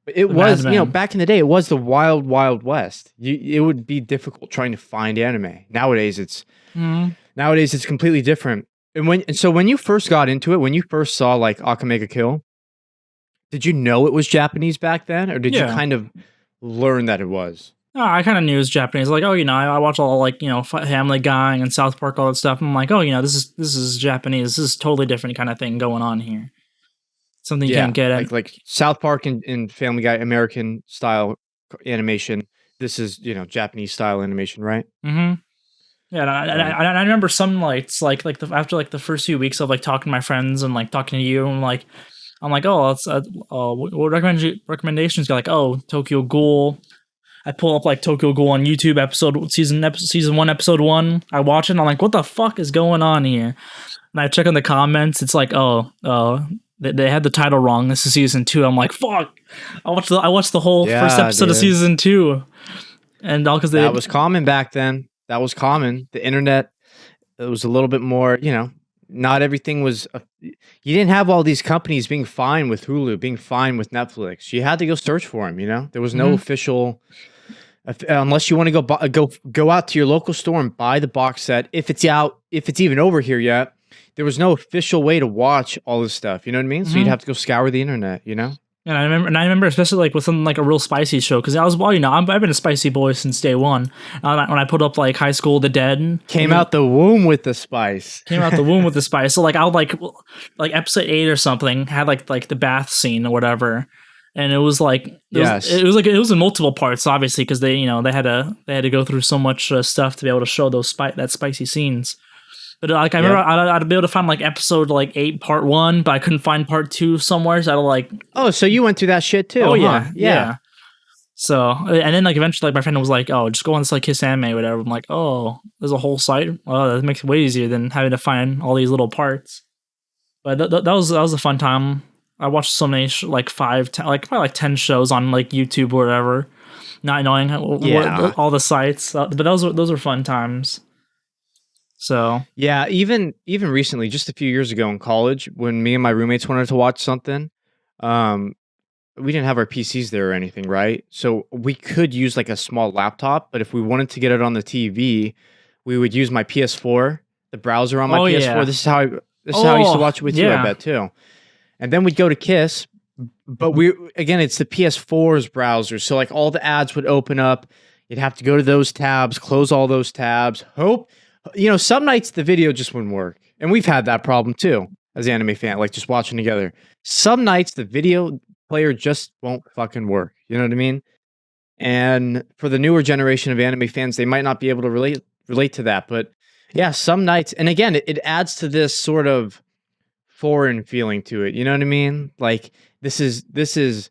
But it was back in the day, it was the wild, wild west. It would be difficult trying to find anime. Nowadays, it's completely different. And so when you first got into it, when you first saw like Akamega Kill, did you know it was Japanese back then, or did you kind of learn that it was? Oh, I kind of knew it was Japanese. Like, I watch all like Family Guy and South Park, all that stuff. I'm like, this is Japanese. This is totally different kind of thing going on here. Something you can't get at like South Park and Family Guy, American style animation. This is Japanese style animation, right? Mm-hmm. Yeah, and I remember some nights after the first few weeks of like talking to my friends and like talking to you, and I'm like, oh, it's what recommendations? Got like, oh, Tokyo Ghoul. I pull up like Tokyo Ghoul on YouTube season 1 episode 1. I watch it and I'm like, what the fuck is going on here? And I check on the comments. It's like, they had the title wrong. This is season 2. I'm like, fuck. I watched the whole first episode of season 2, and all because that was common back then. That was common. The internet, it was a little bit more. Not everything was. You didn't have all these companies being fine with Hulu, being fine with Netflix. You had to go search for them. There was no official. Unless you want to go out to your local store and buy the box set, if it's even over here yet, there was no official way to watch all this stuff. You know what I mean? So you'd have to go scour the internet. And I remember especially like with something like a real spicy show, because I was I've been a spicy boy since day one. When I put up like High School of the Dead, came out the womb with the spice. So like I would like episode 8 or something had like the bath scene or whatever. And it was like it was in multiple parts, obviously, because they had to go through so much stuff to be able to show those spicy scenes. But like I remember, I'd be able to find like episode like 8 part 1, but I couldn't find part 2 somewhere. So I'd like, oh, so you went through that shit too? Oh huh? Yeah. So and then like eventually, like my friend was like, oh, just go on this like Kiss Anime or whatever. I'm like, oh, there's a whole site. Oh, that makes it way easier than having to find all these little parts. But that was a fun time. I watched so many like 5, 10, like probably like 10 shows on like YouTube or whatever, not knowing all the sites. But those were fun times. So yeah, even recently, just a few years ago in college, when me and my roommates wanted to watch something, we didn't have our PCs there or anything, right? So we could use like a small laptop, but if we wanted to get it on the TV, we would use my PS4, the browser on my PS4. Yeah. This is how I used to watch it with you, I bet too. And then we'd go to Kiss, but it's the PS4's browser. So like all the ads would open up. You'd have to go to those tabs, close all those tabs. Some nights the video just wouldn't work. And we've had that problem too, as an anime fan, like just watching together. Some nights the video player just won't fucking work. You know what I mean? And for the newer generation of anime fans, they might not be able to relate to that. But yeah, some nights, and again, it adds to this sort of foreign feeling to it. You know what I mean? Like this is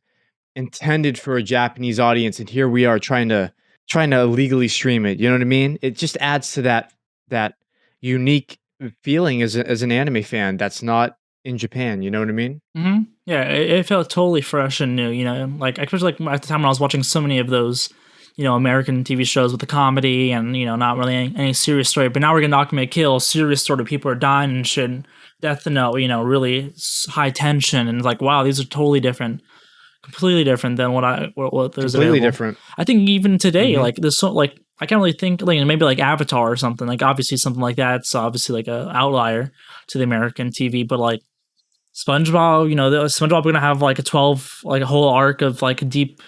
intended for a Japanese audience, and here we are trying to illegally stream it. You know what I mean? It just adds to that unique feeling as an anime fan that's not in Japan. You know what I mean? Mm-hmm. Yeah, it felt totally fresh and new. Like especially like at the time when I was watching so many of those, American TV shows with the comedy and not really any serious story. But now we're gonna Akame Kill, serious story. People are dying and shit. Death Note, really high tension, and it's like, wow, these are totally different, completely different than what there's completely available. Different. I think even today, like there's so like I can't really think like maybe like Avatar or something. Like obviously something like that's obviously like a outlier to the American TV, but like SpongeBob, the SpongeBob gonna have like a whole arc of like deep,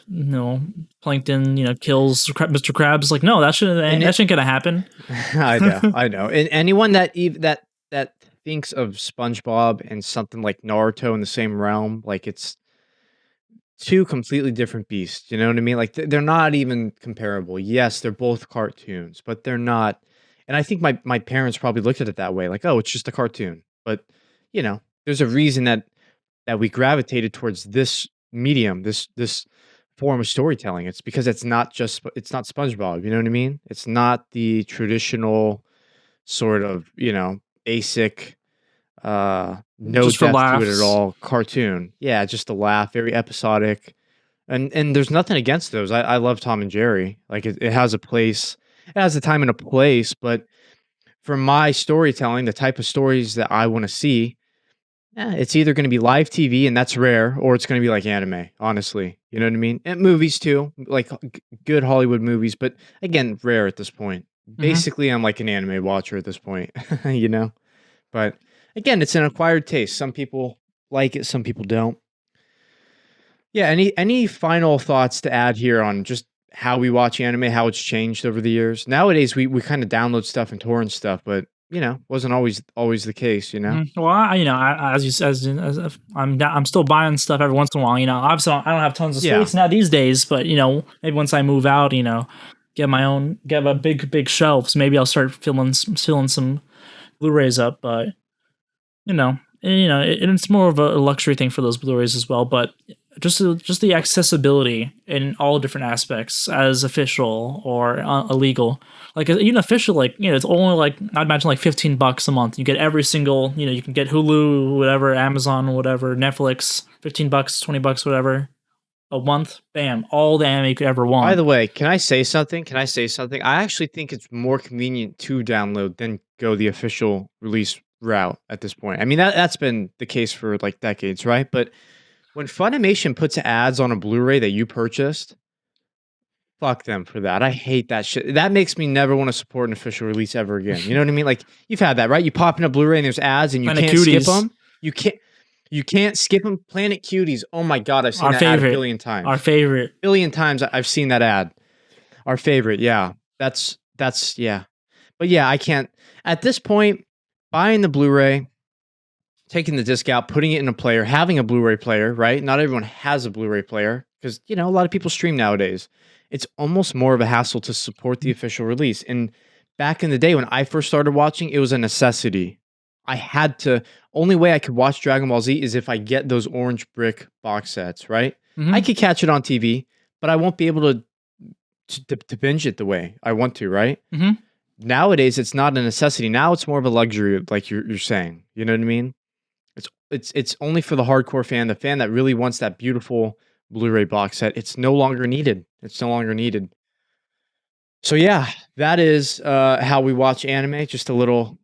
plankton, kills Mr. Krabs. Like, no, And that shouldn't gonna happen. I know. And anyone that thinks of SpongeBob and something like Naruto in the same realm, like it's two completely different beasts. You know what I mean? Like they're not even comparable. Yes, they're both cartoons, but they're not. And I think my parents probably looked at it that way, like, oh, it's just a cartoon. But there's a reason that we gravitated towards this medium, this form of storytelling. It's because it's not SpongeBob. You know what I mean? It's not the traditional sort of basic no Just for depth to it at laughs. all cartoon. Yeah, just a laugh, very episodic. And there's nothing against those. I love Tom and Jerry. Like it has a place, it has a time and a place. But for my storytelling, the type of stories that I want to see, it's either going to be live TV, and that's rare, or it's going to be like anime. Honestly, you know what I mean. And movies too, like good Hollywood movies. But again, rare at this point. Hmm. Basically, I'm like an anime watcher at this point. you know. But again, it's an acquired taste. Some people like it, some people don't. Yeah, any final thoughts to add here on just how we watch anime, how it's changed over the years? Nowadays we kind of download stuff and torrent stuff, but wasn't always the case, you know? Well, as you said, I'm still buying stuff every once in a while. Obviously I don't have tons of Yeah. space now these days, but maybe once I move out, get a big shelves. Maybe I'll start filling some Blu-rays up, but it's more of a luxury thing for those Blu-rays as well. But just the accessibility in all different aspects, as official or illegal. Like even official, like it's only like I'd imagine like $15 a month. You get every single, you can get Hulu, whatever, Amazon, whatever, Netflix, $15, $20, whatever, a month. Bam, all the anime you could ever By want. the way, can I say something? Can I say something? I actually think it's more convenient to download than go the official release route at this point. I mean, that's been the case for like decades, right? But when Funimation puts ads on a Blu-ray that you purchased, fuck them for that. I hate that shit. That makes me never want to support an official release ever again. You know what I mean? Like you've had that, right? You pop in a Blu-ray and there's ads and you Planet can't skip Cuties, them. You can't you can't skip them. Planet Cuties. Oh my god, I've seen our that ad a favorite, billion our times. favorite. Billion times I've seen that ad. Our favorite, yeah. That's yeah. But yeah, I can't at this point buying the Blu-ray, taking the disc out, putting it in a player, having a Blu-ray player, right? Not everyone has a Blu-ray player because a lot of people stream nowadays. It's almost more of a hassle to support the official release. And back in the day when I first started watching, it was a necessity. I had to only way I could watch Dragon Ball Z is if I get those orange brick box sets, right? I Mm-hmm. could catch it on TV, but I won't be able to binge it the way I want to, right? Mm-hmm. Nowadays it's not a necessity. Now it's more of a luxury, like you're saying. You know what I mean? It's only for the hardcore fan, the fan that really wants that beautiful Blu-ray box set. It's no longer needed. It's no longer needed. So yeah, that is how we watch anime. Just a little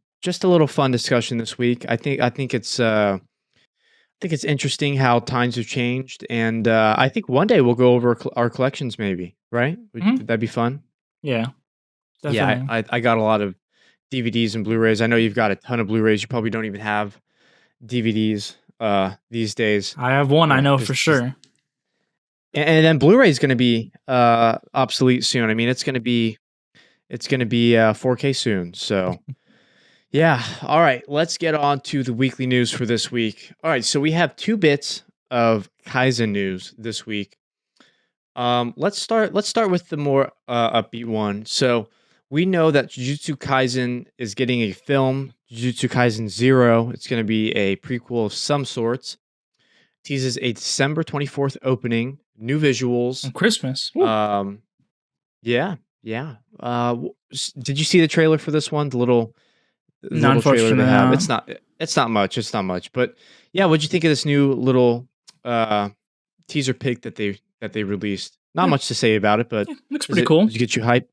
fun discussion this week. I think it's interesting how times have changed, and I think one day we'll go over our collections, maybe. Right? Would Mm-hmm. that be fun? Yeah, Yeah, definitely. I got a lot of DVDs and Blu-rays. I know you've got a ton of Blu-rays. You probably don't even have DVDs these days. I have one I know for Because sure. and then Blu-ray is gonna be, obsolete soon. I mean, it's gonna be 4K soon, so yeah. Alright, let's get on to the weekly news for this week. Alright, so we have 2 bits of Kaizen news this week. Let's start with the more, upbeat one. So, we know that Jujutsu Kaisen is getting a film, Jujutsu Kaisen 0. It's gonna be a prequel of some sorts. Teases a December 24th opening, new visuals. On Christmas. Woo. Um, yeah, yeah. Did you see the trailer for this one? The No, little trailer they unfortunately have. not. It's not much. It's not much. But yeah, what'd you think of this new little uh teaser pic that they released? Not Yeah, much to say about it, but yeah, looks is pretty it cool. did it get you hype?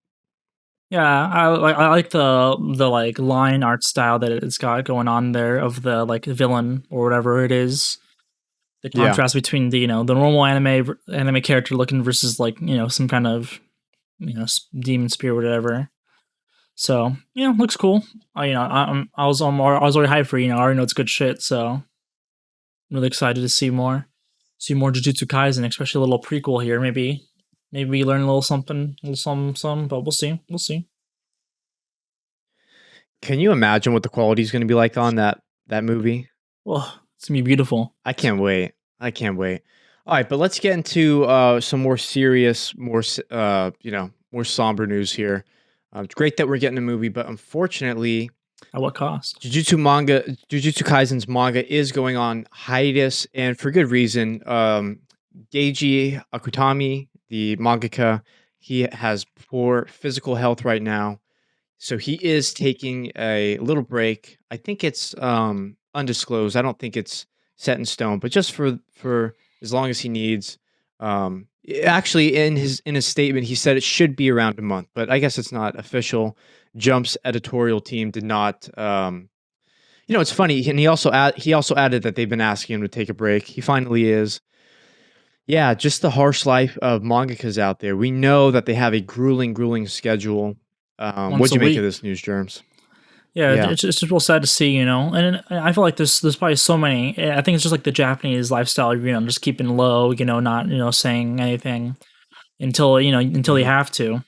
Yeah, I like the like line art style that it's got going on there of the like villain or whatever it is. The Yeah. contrast between the normal anime character looking versus like some kind of demon spear or whatever. So looks cool. I was already hyped for I already know it's good shit. So really excited to see more. See more Jujutsu Kaisen, especially a little prequel here. Maybe we learn a little something, a little some. But we'll see. We'll see. Can you imagine what the quality is gonna be like on that movie? Oh, it's gonna be beautiful. I can't wait. I can't wait. All right, but let's get into some more serious, more somber news here. It's great that we're getting a movie, but unfortunately, At what cost? Jujutsu Kaisen's manga is going on hiatus, and for good reason. Geiji Akutami, the mangaka, he has poor physical health right now, so he is taking a little break. I think it's undisclosed. I don't think it's set in stone, but just for as long as he needs. Actually, in his statement, he said it should be around a month, but I guess it's not official. Jump's editorial team did not. It's funny, and he also added that they've been asking him to take a break. He finally is. Yeah, just the harsh life of mangakas out there. We know that they have a grueling, grueling schedule. Once What'd a you make week. of this news, Germs? Yeah, Yeah. it's just real sad to see, and I feel like there's probably so many. I think it's just like the Japanese lifestyle, just keeping low, not saying anything until you Mhm. have to.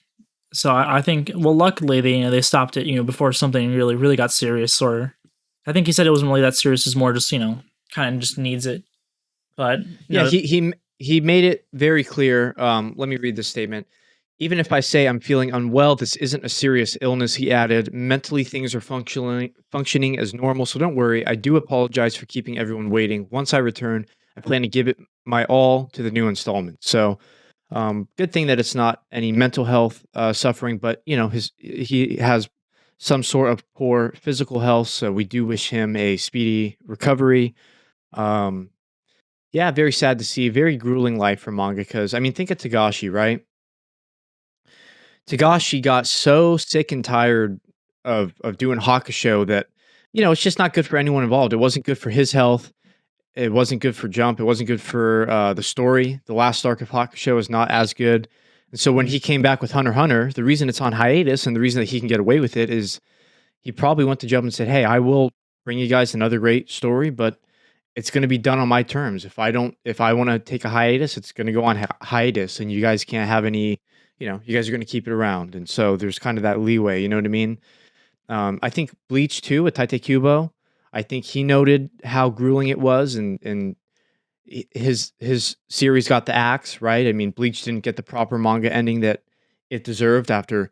So I think, well, luckily they stopped it, before something really really got serious. Or I think he said it wasn't really that serious; it's more just kind of just needs it. But Yeah, he made it very clear. Let me read this statement. Even if I say I'm feeling unwell, this isn't a serious illness, he added. Mentally, things are functioning as normal, so don't worry. I do apologize for keeping everyone waiting. Once I return, I plan to give it my all to the new installment. So, good thing that it's not any mental health suffering, but he has some sort of poor physical health. So we do wish him a speedy recovery. Um, yeah, very sad to see. Very grueling life for mangakas. I mean, think of Tagashi, right? Tagashi got so sick and tired of doing Hakusho that, it's just not good for anyone involved. It wasn't good for his health. It wasn't good for Jump. It wasn't good for the story. The last arc of Hakusho is not as good. And so when he came back with Hunter x Hunter, the reason it's on hiatus and the reason that he can get away with it is he probably went to Jump and said, "Hey, I will bring you guys another great story, but it's gonna be done on my terms. If I wanna take a hiatus, it's gonna go on hiatus, and you guys can't have any, you guys are gonna keep it around." And so there's kind of that leeway, you know what I mean? I think Bleach too with Tite Kubo, I think he noted how grueling it was, and his series got the axe, right? I mean, Bleach didn't get the proper manga ending that it deserved after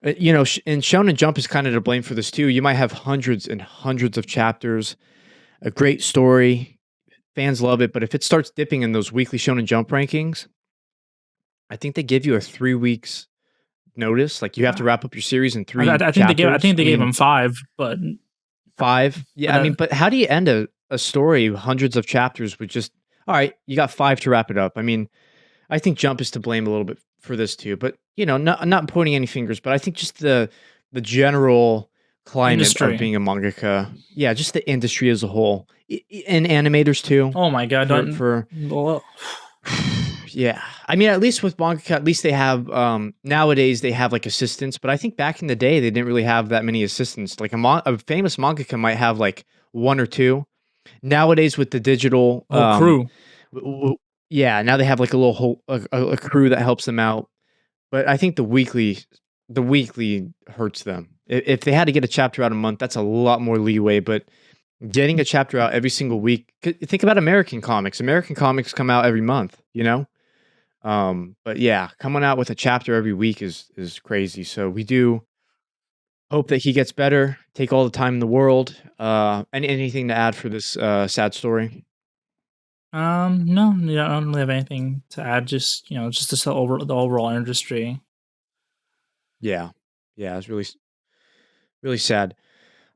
and Shonen Jump is kind of to blame for this too. You might have hundreds and hundreds of chapters, a great story, fans love it, but if it starts dipping in those weekly Shonen Jump rankings, I think they give you a 3 weeks notice. Like you have to wrap up your series in three I chapters. think I they gave mean, him five, but five. but Yeah, I mean, but how do you end a story hundreds of chapters with just all right? You got five to wrap it up. I mean, I think Jump is to blame a little bit for this too, but not pointing any fingers, but I think just the general climate of industry. being a mangaka, yeah, just the industry as a whole, and animators too. Oh my god! For Don't. for Well, yeah, I mean, at least with mangaka, at least they have nowadays they have like assistants, but I think back in the day they didn't really have that many assistants. Like a famous mangaka might have like one or two. Nowadays with the digital, whole crew. w- w- yeah, now they have like a little whole a crew that helps them out. But I think the weekly hurts them. If they had to get a chapter out a month, that's a lot more leeway. But getting a chapter out every single week, think about American comics. American comics come out every month, you know. But yeah, coming out with a chapter every week is crazy. So we do hope that he gets better. Take all the time in the world. Anything to add for this sad story? No, yeah, I don't really have anything to add. Just just this the overall industry. Yeah, yeah, it's really sad.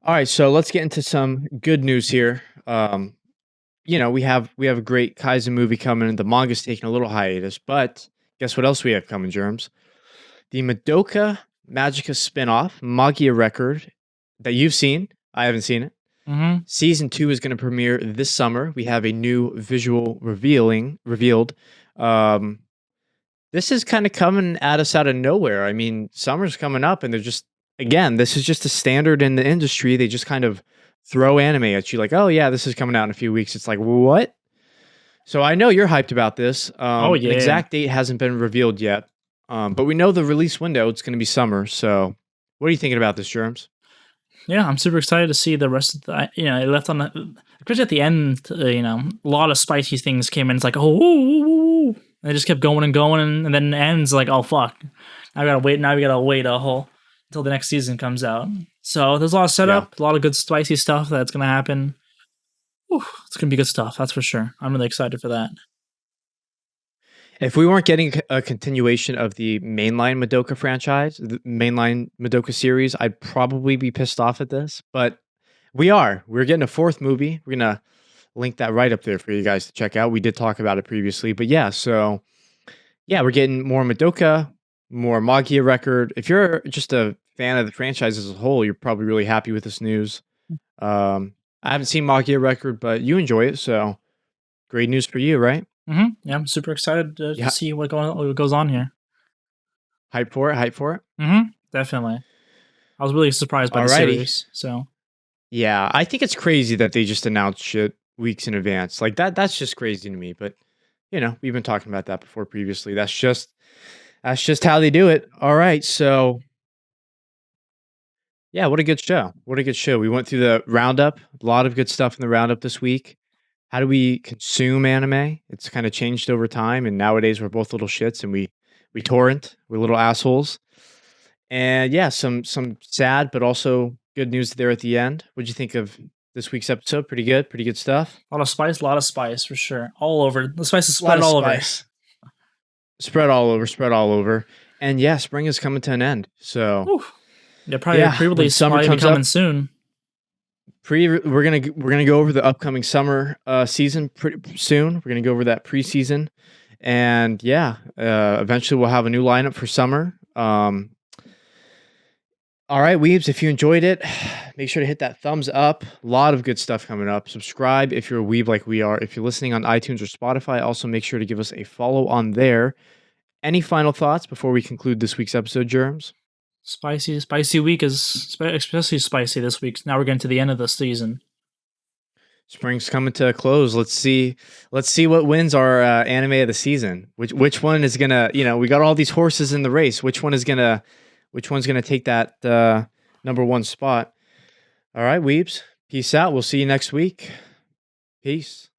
All right, so let's get into some good news here. We have a great Kaizen movie coming. The manga's taking a little hiatus, but guess what else we have coming, Germs? The Madoka Magica spinoff, Magia Record, that you've seen. I haven't seen it. Mm-hmm. Season 2 is going to premiere this summer. We have a new visual revealed. Um, this is kind of coming at us out of nowhere. I mean, summer's coming up, and they're just again, this is just a standard in the industry. They just kind of throw anime at you like, oh yeah, this is coming out in a few weeks. It's like, what? So I know you're hyped about this. Oh An yeah. exact date hasn't been revealed yet, but we know the release window. It's going to be summer. So what are you thinking about this, Germs? Yeah, I'm super excited to see the rest of the. It left on the, especially at the end. A lot of spicy things came in. It's like, oh, ooh, ooh, ooh. And it just kept going and going, and then it ends like, oh fuck, I gotta wait. Now we gotta wait a whole until the next season comes out. So there's a lot of Yeah. setup, a lot of good spicy stuff that's gonna happen. Ooh, it's gonna be good stuff, that's for sure. I'm really excited for that. If we weren't getting a continuation of the mainline Madoka franchise, the mainline Madoka series, I'd probably be pissed off at this. But we are. We're getting a fourth movie. We're gonna link that right up there for you guys to check out. We did talk about it previously, but yeah. So yeah, we're getting more Madoka, more Magia record. If you're just a fan of the franchise as a whole, you're probably really happy with this news. I haven't seen Magia record, but you enjoy it, so great news for you, right? Yeah, I'm super excited to Yeah, see what goes on here. hype for it, hype for it. Definitely. I was really surprised by the Alrighty. series. So Yeah, I think it's crazy that they just announced shit weeks in advance. Like that's just crazy to me, but we've been talking about that before previously. That's just how they do it. All right, so yeah, what a good show. What a good show. We went through the roundup. A lot of good stuff in the roundup this week. How do we consume anime? It's kind of changed over time, and nowadays we're both little shits and we torrent. We're little assholes. And yeah, some sad but also good news there at the end. What'd you think of this week's episode? Pretty good stuff. a lot of spice for sure. All over. The spice is A lot spread of all over. spice. Spread all over. And yeah, spring is coming to an end. So Whew. Yeah, probably Yeah, when pre-release summer probably comes coming up- soon. we're gonna go over the upcoming summer season pretty soon. We're gonna go over that preseason, and yeah, eventually we'll have a new lineup for summer. All right, Weebs, if you enjoyed it, make sure to hit that thumbs up. A lot of good stuff coming up. Subscribe if you're a Weeb like we are. If you're listening on iTunes or Spotify, also make sure to give us a follow on there. Any final thoughts before we conclude this week's episode, Germs? Spicy week is especially spicy this week. Now we're getting to the end of the season. Spring's coming to a close. Let's see what wins our anime of the season. Which one is gonna? We got all these horses in the race. Which one's gonna take that number one spot? All right, Weebs. Peace out. We'll see you next week. Peace.